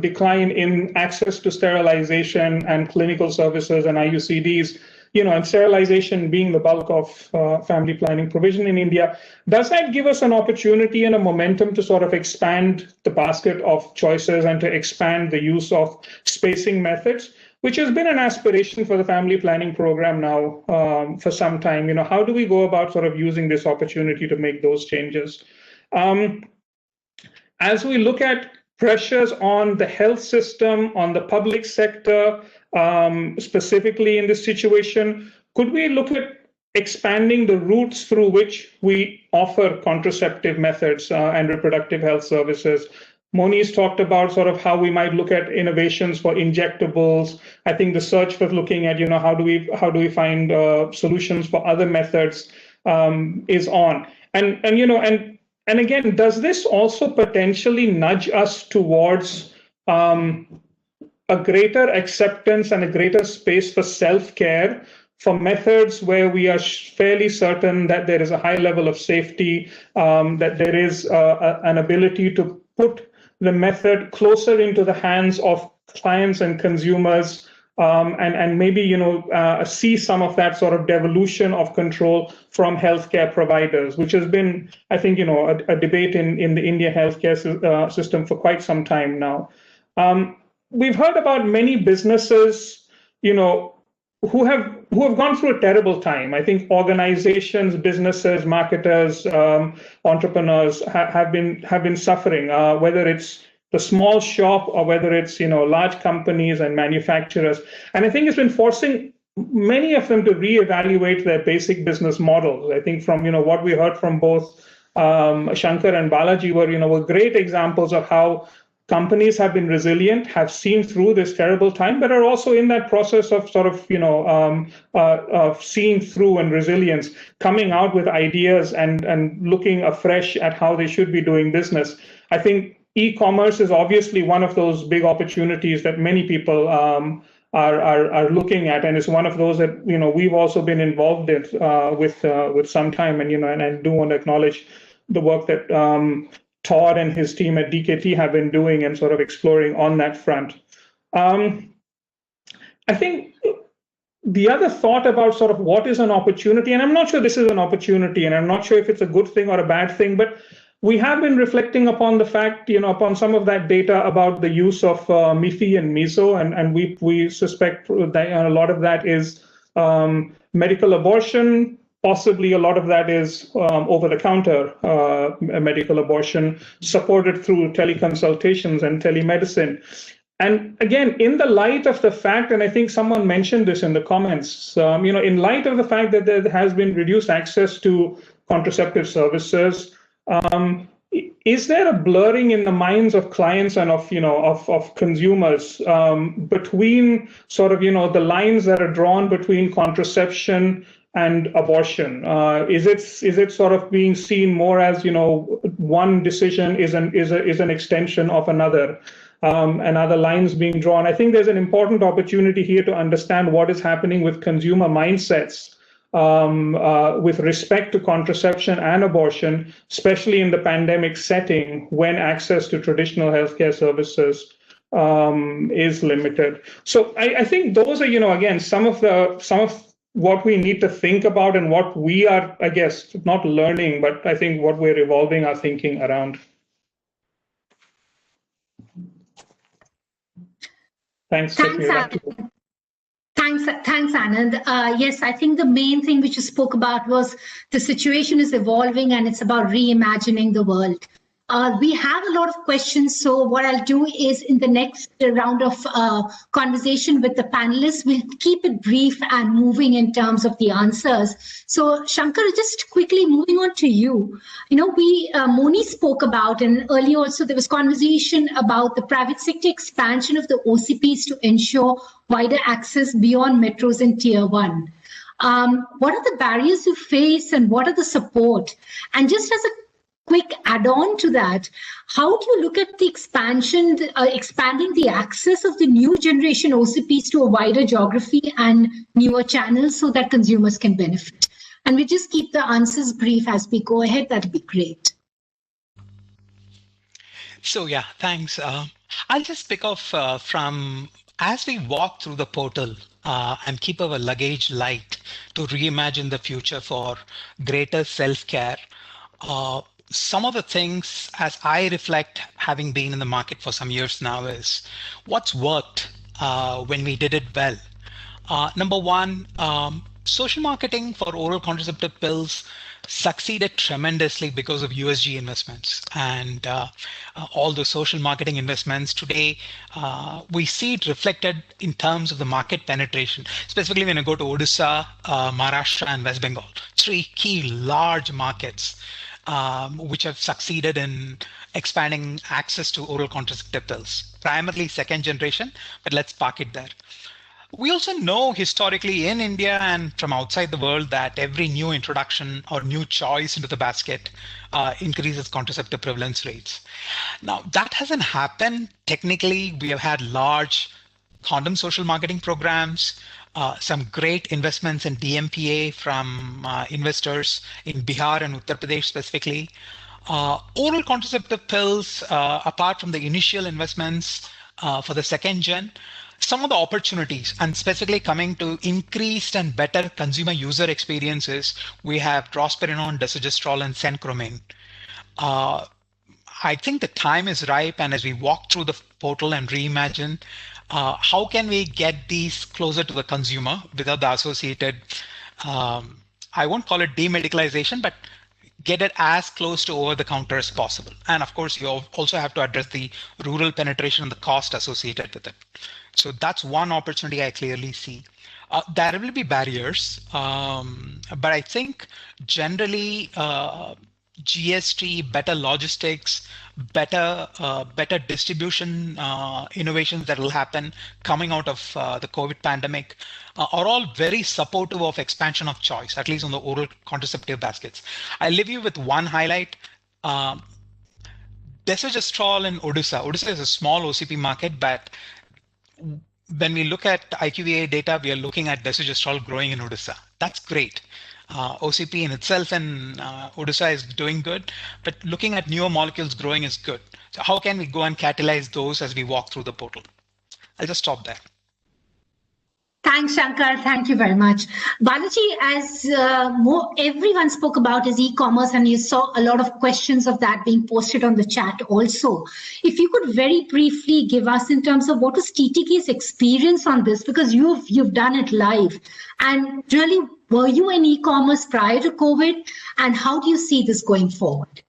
decline in access to sterilization and clinical services and IUCDs, and sterilization being the bulk of family planning provision in India, does that give us an opportunity and a momentum to sort of expand the basket of choices and to expand the use of spacing methods, which has been an aspiration for the family planning program now for some time? How do we go about sort of using this opportunity to make those changes? As we look at pressures on the health system, on the public sector, specifically in this situation, could we look at expanding the routes through which we offer contraceptive methods and reproductive health services? Moni's talked about sort of how we might look at innovations for injectables. I think the search for looking at, how do we find solutions for other methods is on. And again, does this also potentially nudge us towards a greater acceptance and a greater space for self-care, for methods where we are fairly certain that there is a high level of safety, that there is an ability to put the method closer into the hands of clients and consumers, and maybe see some of that sort of devolution of control from healthcare providers, which has been, I think, a debate in the India healthcare system for quite some time now. We've heard about many businesses, who have gone through a terrible time. I think organizations, businesses, marketers, entrepreneurs have been suffering, whether it's the small shop or whether it's large companies and manufacturers. And I think it's been forcing many of them to reevaluate their basic business models. I think from what we heard from both Shankar and Balaji were great examples of how companies have been resilient, have seen through this terrible time, but are also in that process of sort of seeing through and resilience, coming out with ideas and looking afresh at how they should be doing business. I think e-commerce is obviously one of those big opportunities that many people are looking at, and it's one of those that we've also been involved in with some time, and I do want to acknowledge the work that Todd and his team at DKT have been doing and sort of exploring on that front. I think the other thought about sort of what is an opportunity, and I'm not sure this is an opportunity, and I'm not sure if it's a good thing or a bad thing, but we have been reflecting upon the fact, upon some of that data about the use of MIFI and MISO, and we suspect that a lot of that is medical abortion. Possibly a lot of that is over-the-counter medical abortion supported through teleconsultations and telemedicine. And again, in the light of the fact, and I think someone mentioned this in the comments, in light of the fact that there has been reduced access to contraceptive services, is there a blurring in the minds of clients and of consumers between sort of the lines that are drawn between contraception and abortion? Is it sort of being seen more as one decision is an extension of another, and other lines being drawn? I think there's an important opportunity here to understand what is happening with consumer mindsets with respect to contraception and abortion, especially in the pandemic setting when access to traditional healthcare services is limited. So I think those are again some of what we need to think about and what we are, I guess, not learning, but I think what we're evolving our thinking around. Thanks. Thanks, Anand. Yes, I think the main thing which you spoke about was the situation is evolving and it's about reimagining the world. We have a lot of questions, so what I'll do is in the next round of conversation with the panelists, we'll keep it brief and moving in terms of the answers. So Shankar, just quickly moving on to you. Moni spoke about, and earlier also there was conversation about the private sector expansion of the OCPs to ensure wider access beyond metros and tier 1. What are the barriers you face and what are the support? And just as a quick add-on to that, how do you look at the expanding the access of the new generation OCPs to a wider geography and newer channels so that consumers can benefit? And we just keep the answers brief as we go ahead. That'd be great. So yeah, thanks. I'll just pick off from as we walk through the portal and keep our luggage light to reimagine the future for greater self-care. Some of the things, as I reflect, having been in the market for some years now, is what's worked when we did it well. Number one, social marketing for oral contraceptive pills succeeded tremendously because of USG investments and all the social marketing investments. Today, we see it reflected in terms of the market penetration, specifically when you go to Odisha, Maharashtra, and West Bengal, three key large markets which have succeeded in expanding access to oral contraceptive pills, primarily second generation, but let's park it there. We also know historically in India and from outside the world that every new introduction or new choice into the basket increases contraceptive prevalence rates. Now, that hasn't happened. Technically, we have had large condom social marketing programs, some great investments in DMPA from investors in Bihar and Uttar Pradesh specifically. Oral contraceptive pills, apart from the initial investments for the second gen, some of the opportunities, and specifically coming to increased and better consumer user experiences, we have drospirenone, desogestrel, and senchromine. I think the time is ripe, and as we walk through the portal and reimagine, how can we get these closer to the consumer without the associated, I won't call it demedicalization, but get it as close to over the counter as possible. And of course, you also have to address the rural penetration and the cost associated with it. So that's one opportunity I clearly see. There will be barriers, but I think generally GST, better logistics, better distribution innovations that will happen coming out of the COVID pandemic are all very supportive of expansion of choice, at least on the oral contraceptive baskets. I'll leave you with one highlight. Desogestrel in Odisha. Odisha is a small OCP market, but when we look at IQVIA data, we are looking at desogestrel growing in Odisha. That's great. OCP in itself in Odisha is doing good, but looking at newer molecules growing is good. So how can we go and catalyze those as we walk through the portal? I'll just stop there. Thanks, Shankar. Thank you very much. Balaji, as everyone spoke about is e-commerce, and you saw a lot of questions of that being posted on the chat also. If you could very briefly give us in terms of what was TTK's experience on this, because you've done it live. And really, were you in e-commerce prior to COVID? And how do you see this going forward?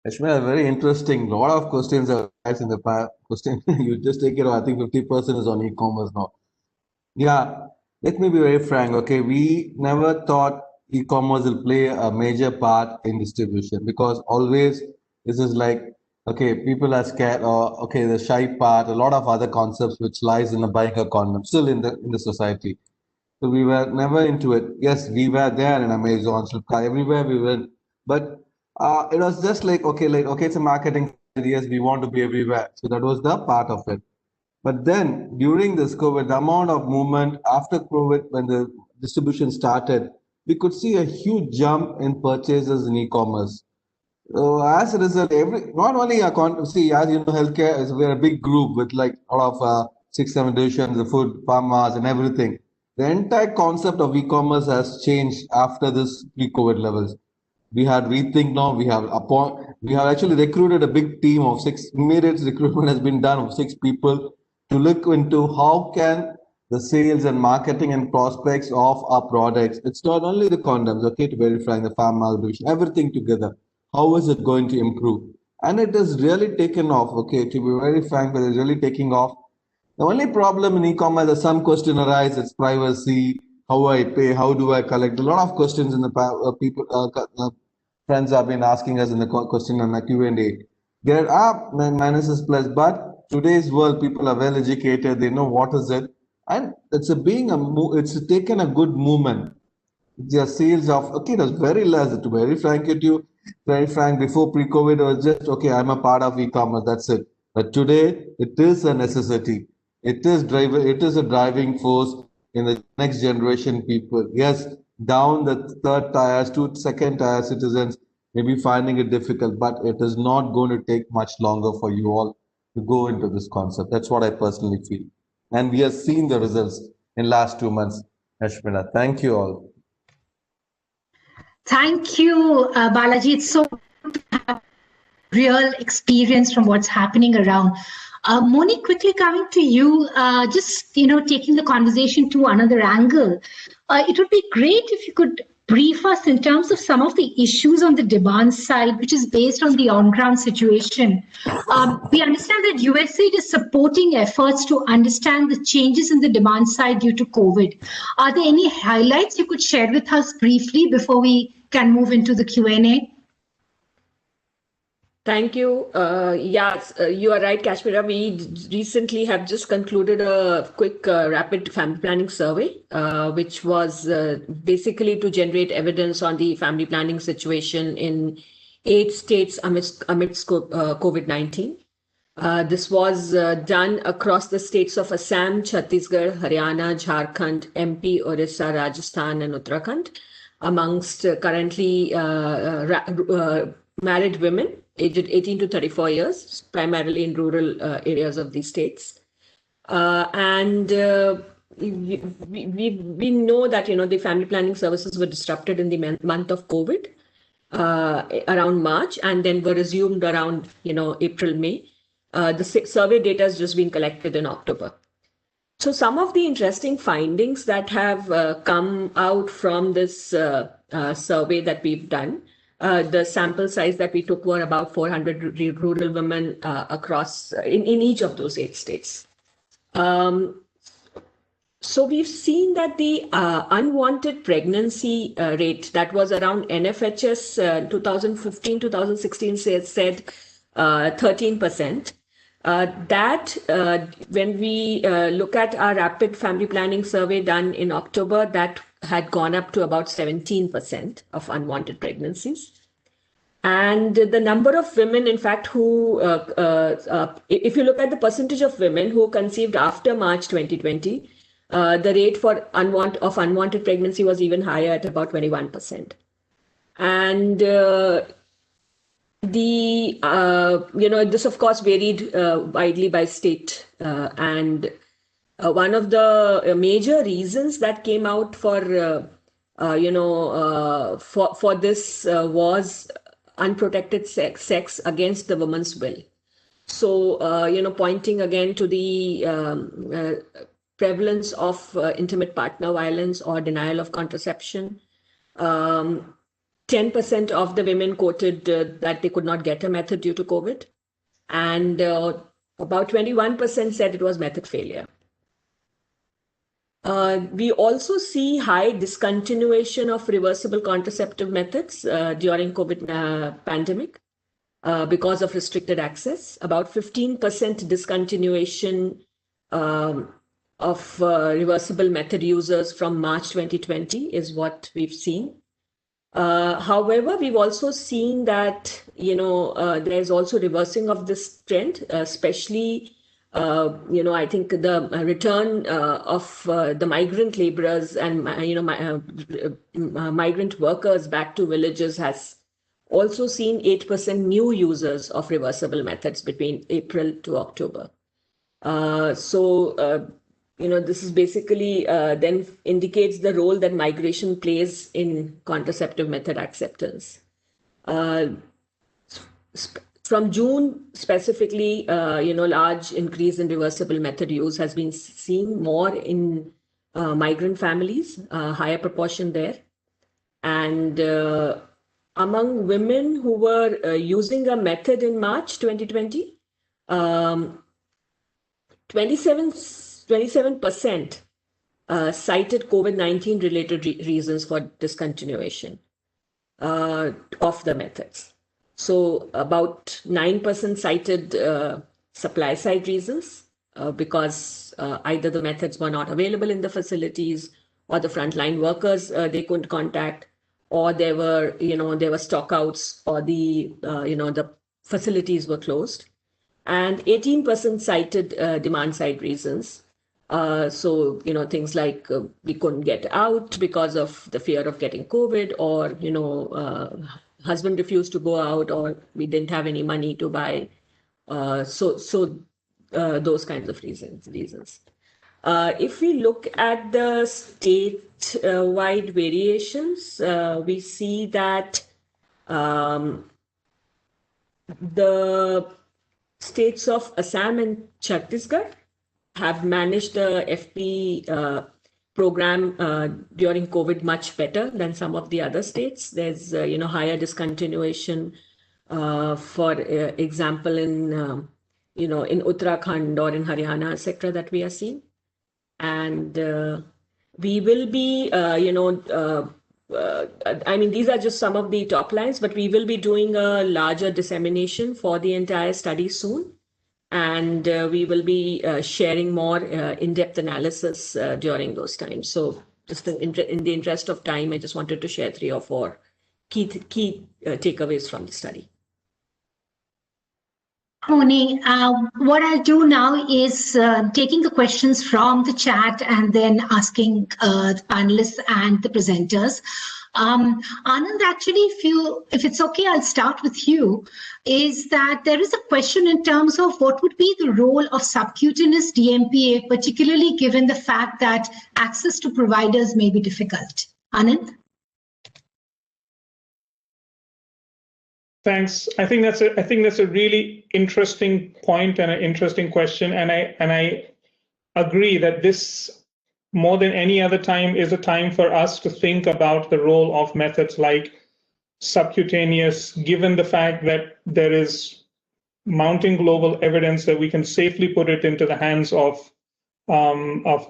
Ashmi, very interesting. A lot of questions are asked in the past. Question you just take it. I think 50% is on e-commerce now. Yeah, let me be very frank. Okay, we never thought e-commerce will play a major part in distribution, because always this is like, okay, people are scared, or okay, the shy part, a lot of other concepts which lies in the buying a condom still in the society. So we were never into it. Yes, we were there in Amazon, Flipkart, everywhere we went, but it was just like, okay, it's a marketing. Yes, we want to be everywhere. So that was the part of it. But then during this COVID, the amount of movement after COVID, when the distribution started, we could see a huge jump in purchases in e-commerce. So as a result, not only see, as you know, healthcare is we're a big group with like a lot of 6-7 divisions, the food, pharmas, and everything. The entire concept of e-commerce has changed after this pre-COVID levels. We had rethink now. We have actually recruited a big team of 6. Immediate recruitment has been done of 6 people to look into how can the sales and marketing and prospects of our products. It's not only the condoms, okay, to verify the pharma division, everything together. How is it going to improve? And it has really taken off. Okay, to be very frank, it is really taking off. The only problem in e-commerce is some question arise. It's privacy. How I pay? How do I collect? A lot of questions in the friends have been asking us in the question on the Q&A. There are minuses plus, but today's world, people are well educated. They know what is it, and it's taken a good movement. Their sales of it was very less. To be very frank with you, before pre-COVID, it was just okay. I'm a part of e-commerce. That's it. But today, it is a necessity. It is a driving force. in the next generation people. Yes, down the third tiers to second tier citizens may be finding it difficult, but it is not going to take much longer for you all to go into this concept. That's what I personally feel. And we have seen the results in last 2 months, Ashmina. Thank you all. Thank you, Balaji. It's so good to have real experience from what's happening around. Moni, quickly coming to you, just taking the conversation to another angle. It would be great if you could brief us in terms of some of the issues on the demand side, which is based on the on-ground situation. We understand that USAID is supporting efforts to understand the changes in the demand side due to COVID. Are there any highlights you could share with us briefly before we can move into the Q&A? Thank you. Yes, you are right, Kashmira. We recently have just concluded a quick rapid family planning survey, which was basically to generate evidence on the family planning situation in 8 states amidst COVID-19. This was done across the states of Assam, Chhattisgarh, Haryana, Jharkhand, MP, Orissa, Rajasthan, and Uttarakhand, amongst currently married women aged 18 to 34 years, primarily in rural areas of these states. We know that the family planning services were disrupted in the month of COVID around March, and then were resumed around April, May. The survey data has just been collected in October. So some of the interesting findings that have come out from this survey that we've done. The sample size that we took were about 400 rural women across in each of those 8 states. So we've seen that the unwanted pregnancy rate that was around NFHS 2015-2016 said 13%. When we look at our rapid family planning survey done in October, that had gone up to about 17% of unwanted pregnancies. And the number of women, in fact, who, if you look at the percentage of women who conceived after March 2020, the rate for unwanted pregnancy was even higher at about 21%. And this of course varied widely by state, and one of the major reasons that came out for this was unprotected sex against the woman's will. So pointing again to the prevalence of intimate partner violence or denial of contraception. 10% of the women quoted that they could not get a method due to COVID, and about 21% said it was method failure. We also see high discontinuation of reversible contraceptive methods during COVID pandemic because of restricted access. About 15% discontinuation of reversible method users from March 2020 is what we've seen. However, we've also seen that, there's also reversing of this trend, especially, I think the return of the migrant laborers and, migrant workers back to villages has also seen 8% new users of reversible methods between April to October. This is basically then indicates the role that migration plays in contraceptive method acceptance. From June specifically, large increase in reversible method use has been seen more in migrant families, higher proportion there. And among women who were using a method in March 2020, 27% cited COVID-19 related reasons for discontinuation of the methods. So about 9% cited supply side reasons because either the methods were not available in the facilities, or the frontline workers they couldn't contact, or there were stockouts, or the facilities were closed. And 18% cited demand side reasons. So, things like we couldn't get out because of the fear of getting COVID, or, husband refused to go out, or we didn't have any money to buy. Those kinds of reasons. If we look at the state-wide variations, we see that the states of Assam and Chhattisgarh have managed the FP program during COVID much better than some of the other states. There's higher discontinuation, for example, in Uttarakhand or in Haryana, etc., that we are seeing. And we will be, these are just some of the top lines, but we will be doing a larger dissemination for the entire study soon. And we will be sharing more in-depth analysis during those times. So just in the interest of time, I just wanted to share 3 or 4 key takeaways from the study. Moni, what I'll do now is taking the questions from the chat and then asking the panelists and the presenters. Anand, actually, if it's okay, I'll start with you. Is that there is a question in terms of what would be the role of subcutaneous DMPA, particularly given the fact that access to providers may be difficult. Anand? Thanks. I think that's a really interesting point and an interesting question, and I agree that this, more than any other time, is a time for us to think about the role of methods like subcutaneous, given the fact that there is mounting global evidence that we can safely put it into the hands of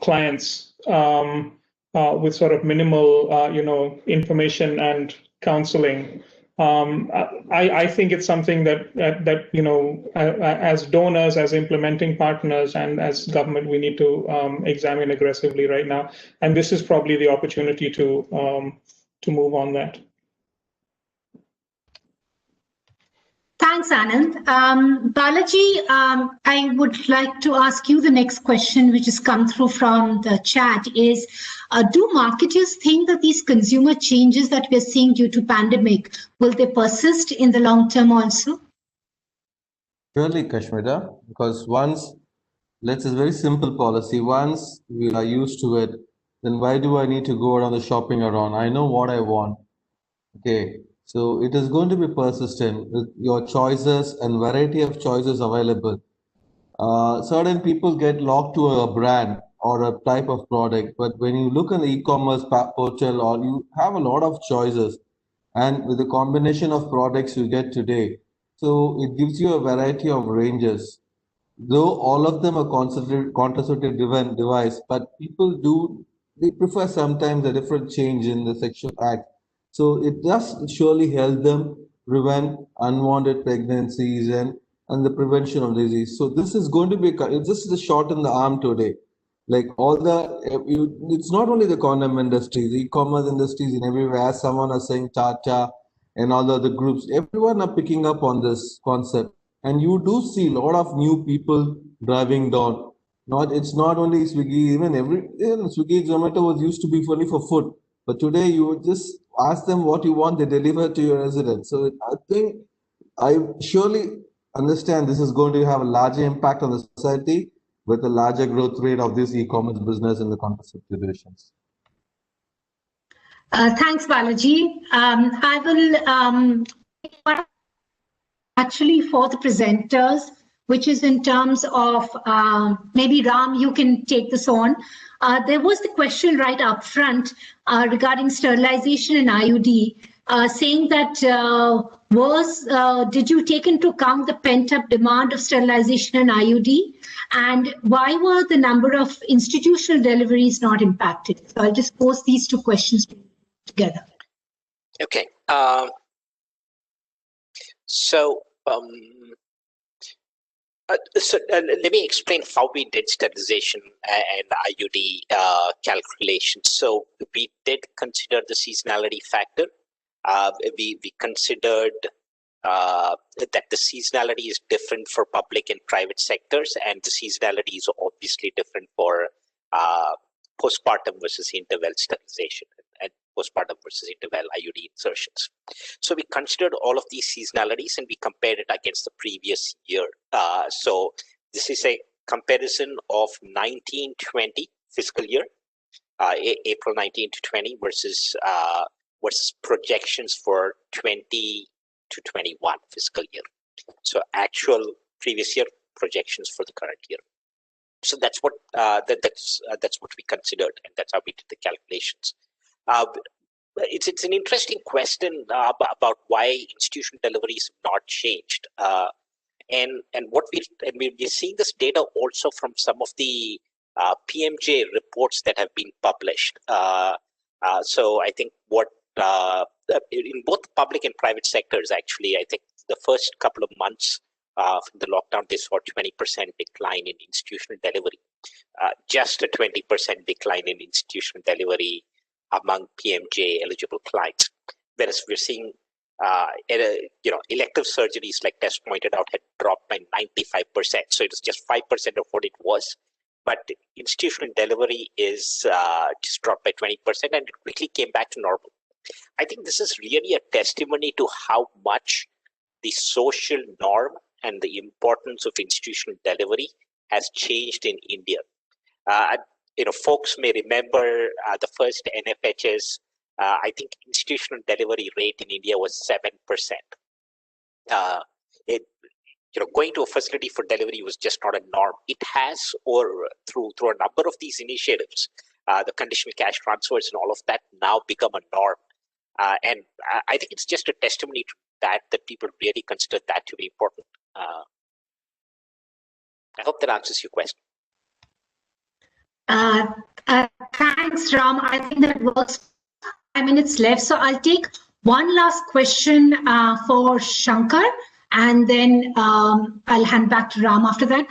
clients with sort of minimal, information and counseling. I think it's something that as donors, as implementing partners, and as government, we need to examine aggressively right now. And this is probably the opportunity to move on that. Thanks, Anand. Balaji, I would like to ask you the next question, which has come through from the chat, is do marketers think that these consumer changes that we're seeing due to pandemic, will they persist in the long term also? Surely, Kashmira, because it's a very simple policy. Once we are used to it, then why do I need to go around the shopping around? I know what I want. Okay. So it is going to be persistent with your choices and variety of choices available. Certain people get locked to a brand or a type of product, but when you look at the e-commerce portal, or you have a lot of choices, and with the combination of products you get today, so it gives you a variety of ranges. Though all of them are contraceptive driven device, but people they prefer sometimes a different change in the sexual act. So it does surely help them prevent unwanted pregnancies and the prevention of disease. So this is going to be, this is a shot in the arm today. Like it's not only the condom industry, the e-commerce industries in everywhere, as someone is saying, Tata and all the other groups, everyone are picking up on this concept. And you do see a lot of new people driving down. It's not only Swiggy, even Swiggy, Zomato was used to be only for food. But today you would just ask them what you want, they deliver to your residence. So I think I surely understand this is going to have a larger impact on the society with a larger growth rate of this e-commerce business in the contraceptive divisions. Thanks, Balaji. I will actually for the presenters, which is in terms of maybe Ram, you can take this on. There was the question right up front regarding sterilization and IUD, saying that did you take into account the pent-up demand of sterilization and IUD? And why were the number of institutional deliveries not impacted? So I'll just pose these 2 questions together. Okay. So let me explain how we did sterilization and IUD calculation. So we did consider the seasonality factor. We considered that the seasonality is different for public and private sectors, and the seasonality is obviously different for postpartum versus interval sterilization and postpartum versus interval IUD insertions. So we considered all of these seasonalities and we compared it against the previous year. So this is a comparison of 1920 fiscal year, April 19 to 20 versus projections for 20 to 21 fiscal year. So actual previous year projections for the current year. So that's what that's what we considered, and that's how we did the calculations. It's an interesting question about why institutional deliveries have not changed, and we're seeing this data also from some of the PMJ reports that have been published. So I think what in both public and private sectors, actually, I think the first couple of months from the lockdown, they saw 20% decline in institutional delivery, just a 20% decline in institutional delivery among PMJ eligible clients. Whereas we're seeing, elective surgeries, like Tess pointed out, had dropped by 95%. So it was just 5% of what it was. But institutional delivery is just dropped by 20%, and it quickly came back to normal. I think this is really a testimony to how much the social norm and the importance of institutional delivery has changed in India. Folks may remember the first NFHS. I think institutional delivery rate in India was 7%. Going to a facility for delivery was just not a norm. It has, or through a number of these initiatives, the conditional cash transfers and all of that now become a norm. And I think it's just a testimony to that people really consider that to be important. I hope that answers your question. Thanks, Ram. I think that works. 5 minutes left. So I'll take one last question for Shankar, and then I'll hand back to Ram after that.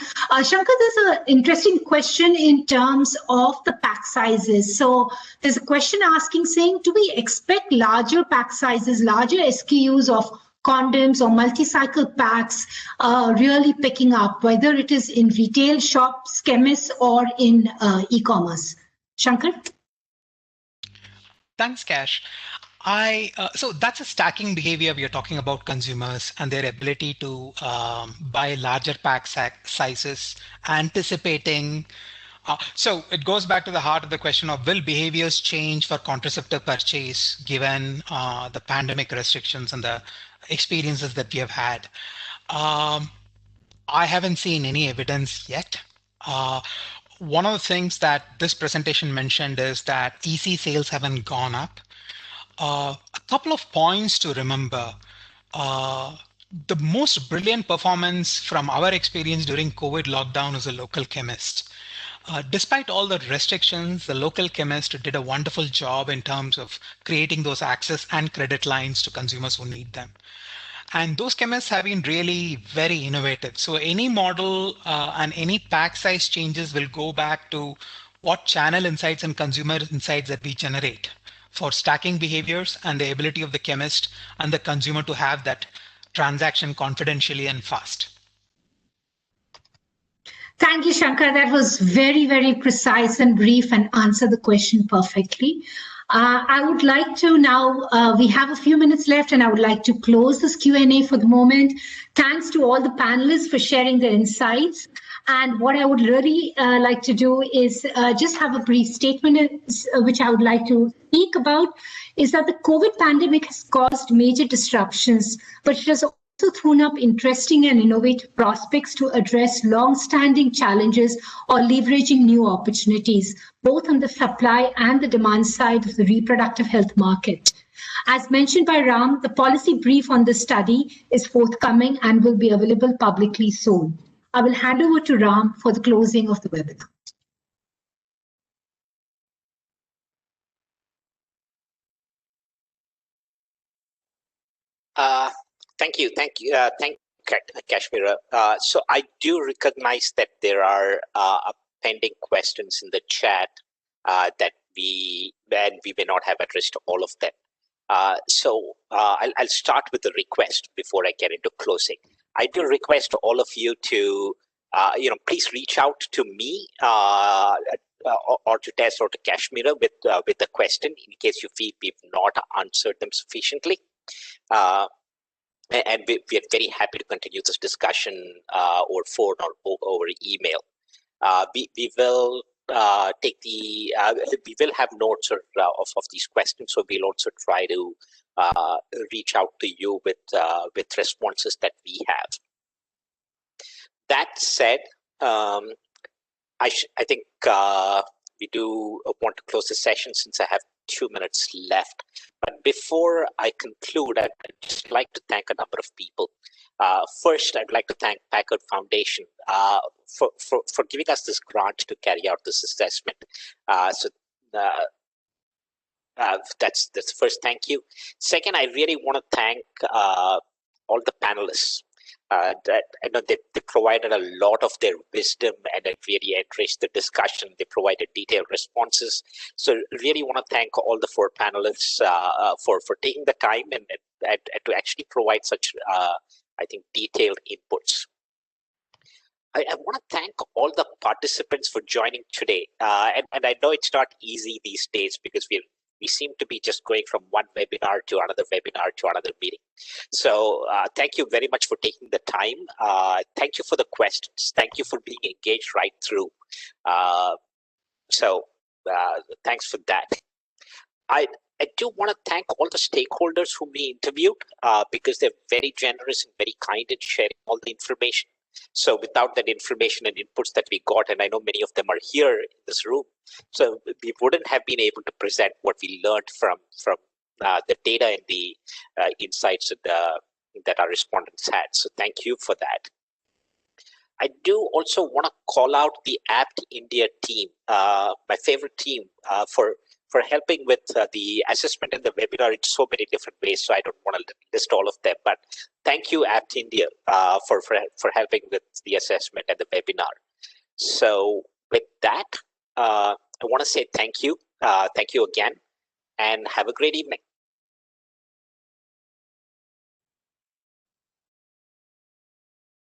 Shankar, there's an interesting question in terms of the pack sizes. So there's a question asking, saying, do we expect larger pack sizes, larger SKUs of condoms or multi-cycle packs really picking up, whether it is in retail shops, chemists, or in e-commerce? Shankar? Thanks, Cash. So that's a stacking behavior. We are talking about consumers and their ability to buy larger pack sizes, anticipating. So it goes back to the heart of the question of, will behaviors change for contraceptive purchase given the pandemic restrictions and the experiences that we have had? I haven't seen any evidence yet. One of the things that this presentation mentioned is that EC sales haven't gone up. A couple of points to remember. The most brilliant performance from our experience during COVID lockdown is a local chemist. Despite all the restrictions, the local chemist did a wonderful job in terms of creating those access and credit lines to consumers who need them. And those chemists have been really very innovative. So any model and any pack size changes will go back to what channel insights and consumer insights that we generate for stacking behaviors and the ability of the chemist and the consumer to have that transaction confidentially and fast. Thank you, Shankar. That was very, very precise and brief and answered the question perfectly. I would like to now, we have a few minutes left, and I would like to close this Q&A for the moment. Thanks to all the panelists for sharing their insights. And what I would really like to do is just have a brief statement, which I would like to speak about, is that the COVID pandemic has caused major disruptions, but it has also thrown up interesting and innovative prospects to address long-standing challenges or leveraging new opportunities, both on the supply and the demand side of the reproductive health market. As mentioned by Ram, the policy brief on the study is forthcoming and will be available publicly soon. I will hand over to Ram for the closing of the webinar. Thank you, Kashmira. So I do recognize that there are pending questions in the chat that we may not have addressed all of them. So I'll start with a request before I get into closing. I do request all of you to, please reach out to me or to Tess or to Kashmira with the question in case you feel we've not answered them sufficiently. And we are very happy to continue this discussion over phone or over email. We will take the we will have notes of these questions, so we'll also try to reach out to you with responses that we have. That said, I think we do want to close the session since I have 2 minutes left. But before I conclude, I'd just like to thank a number of people. First, I'd like to thank Packard Foundation for giving us this grant to carry out this assessment. That's the first thank you. Second, I really want to thank all the panelists. That I know they provided a lot of their wisdom and it really enriched the discussion. They provided detailed responses. So really want to thank all the 4 panelists for taking the time and to actually provide such, I think, detailed inputs. I want to thank all the participants for joining today. And I know it's not easy these days because we seem to be just going from one webinar to another meeting. So thank you very much for taking the time. Thank you for the questions. Thank you for being engaged right through. So thanks for that. I do want to thank all the stakeholders whom we interviewed because they're very generous and very kind in sharing all the information. So without that information and inputs that we got, and I know many of them are here in this room, so we wouldn't have been able to present what we learned from the data and the insights that our respondents had. So thank you for that. I do also want to call out the APT India team, my favorite team, for helping with the assessment and the webinar in so many different ways. So I don't want to list all of them, but thank you, APT India, for helping with the assessment and the webinar. So with that, I want to say thank you again, and have a great evening.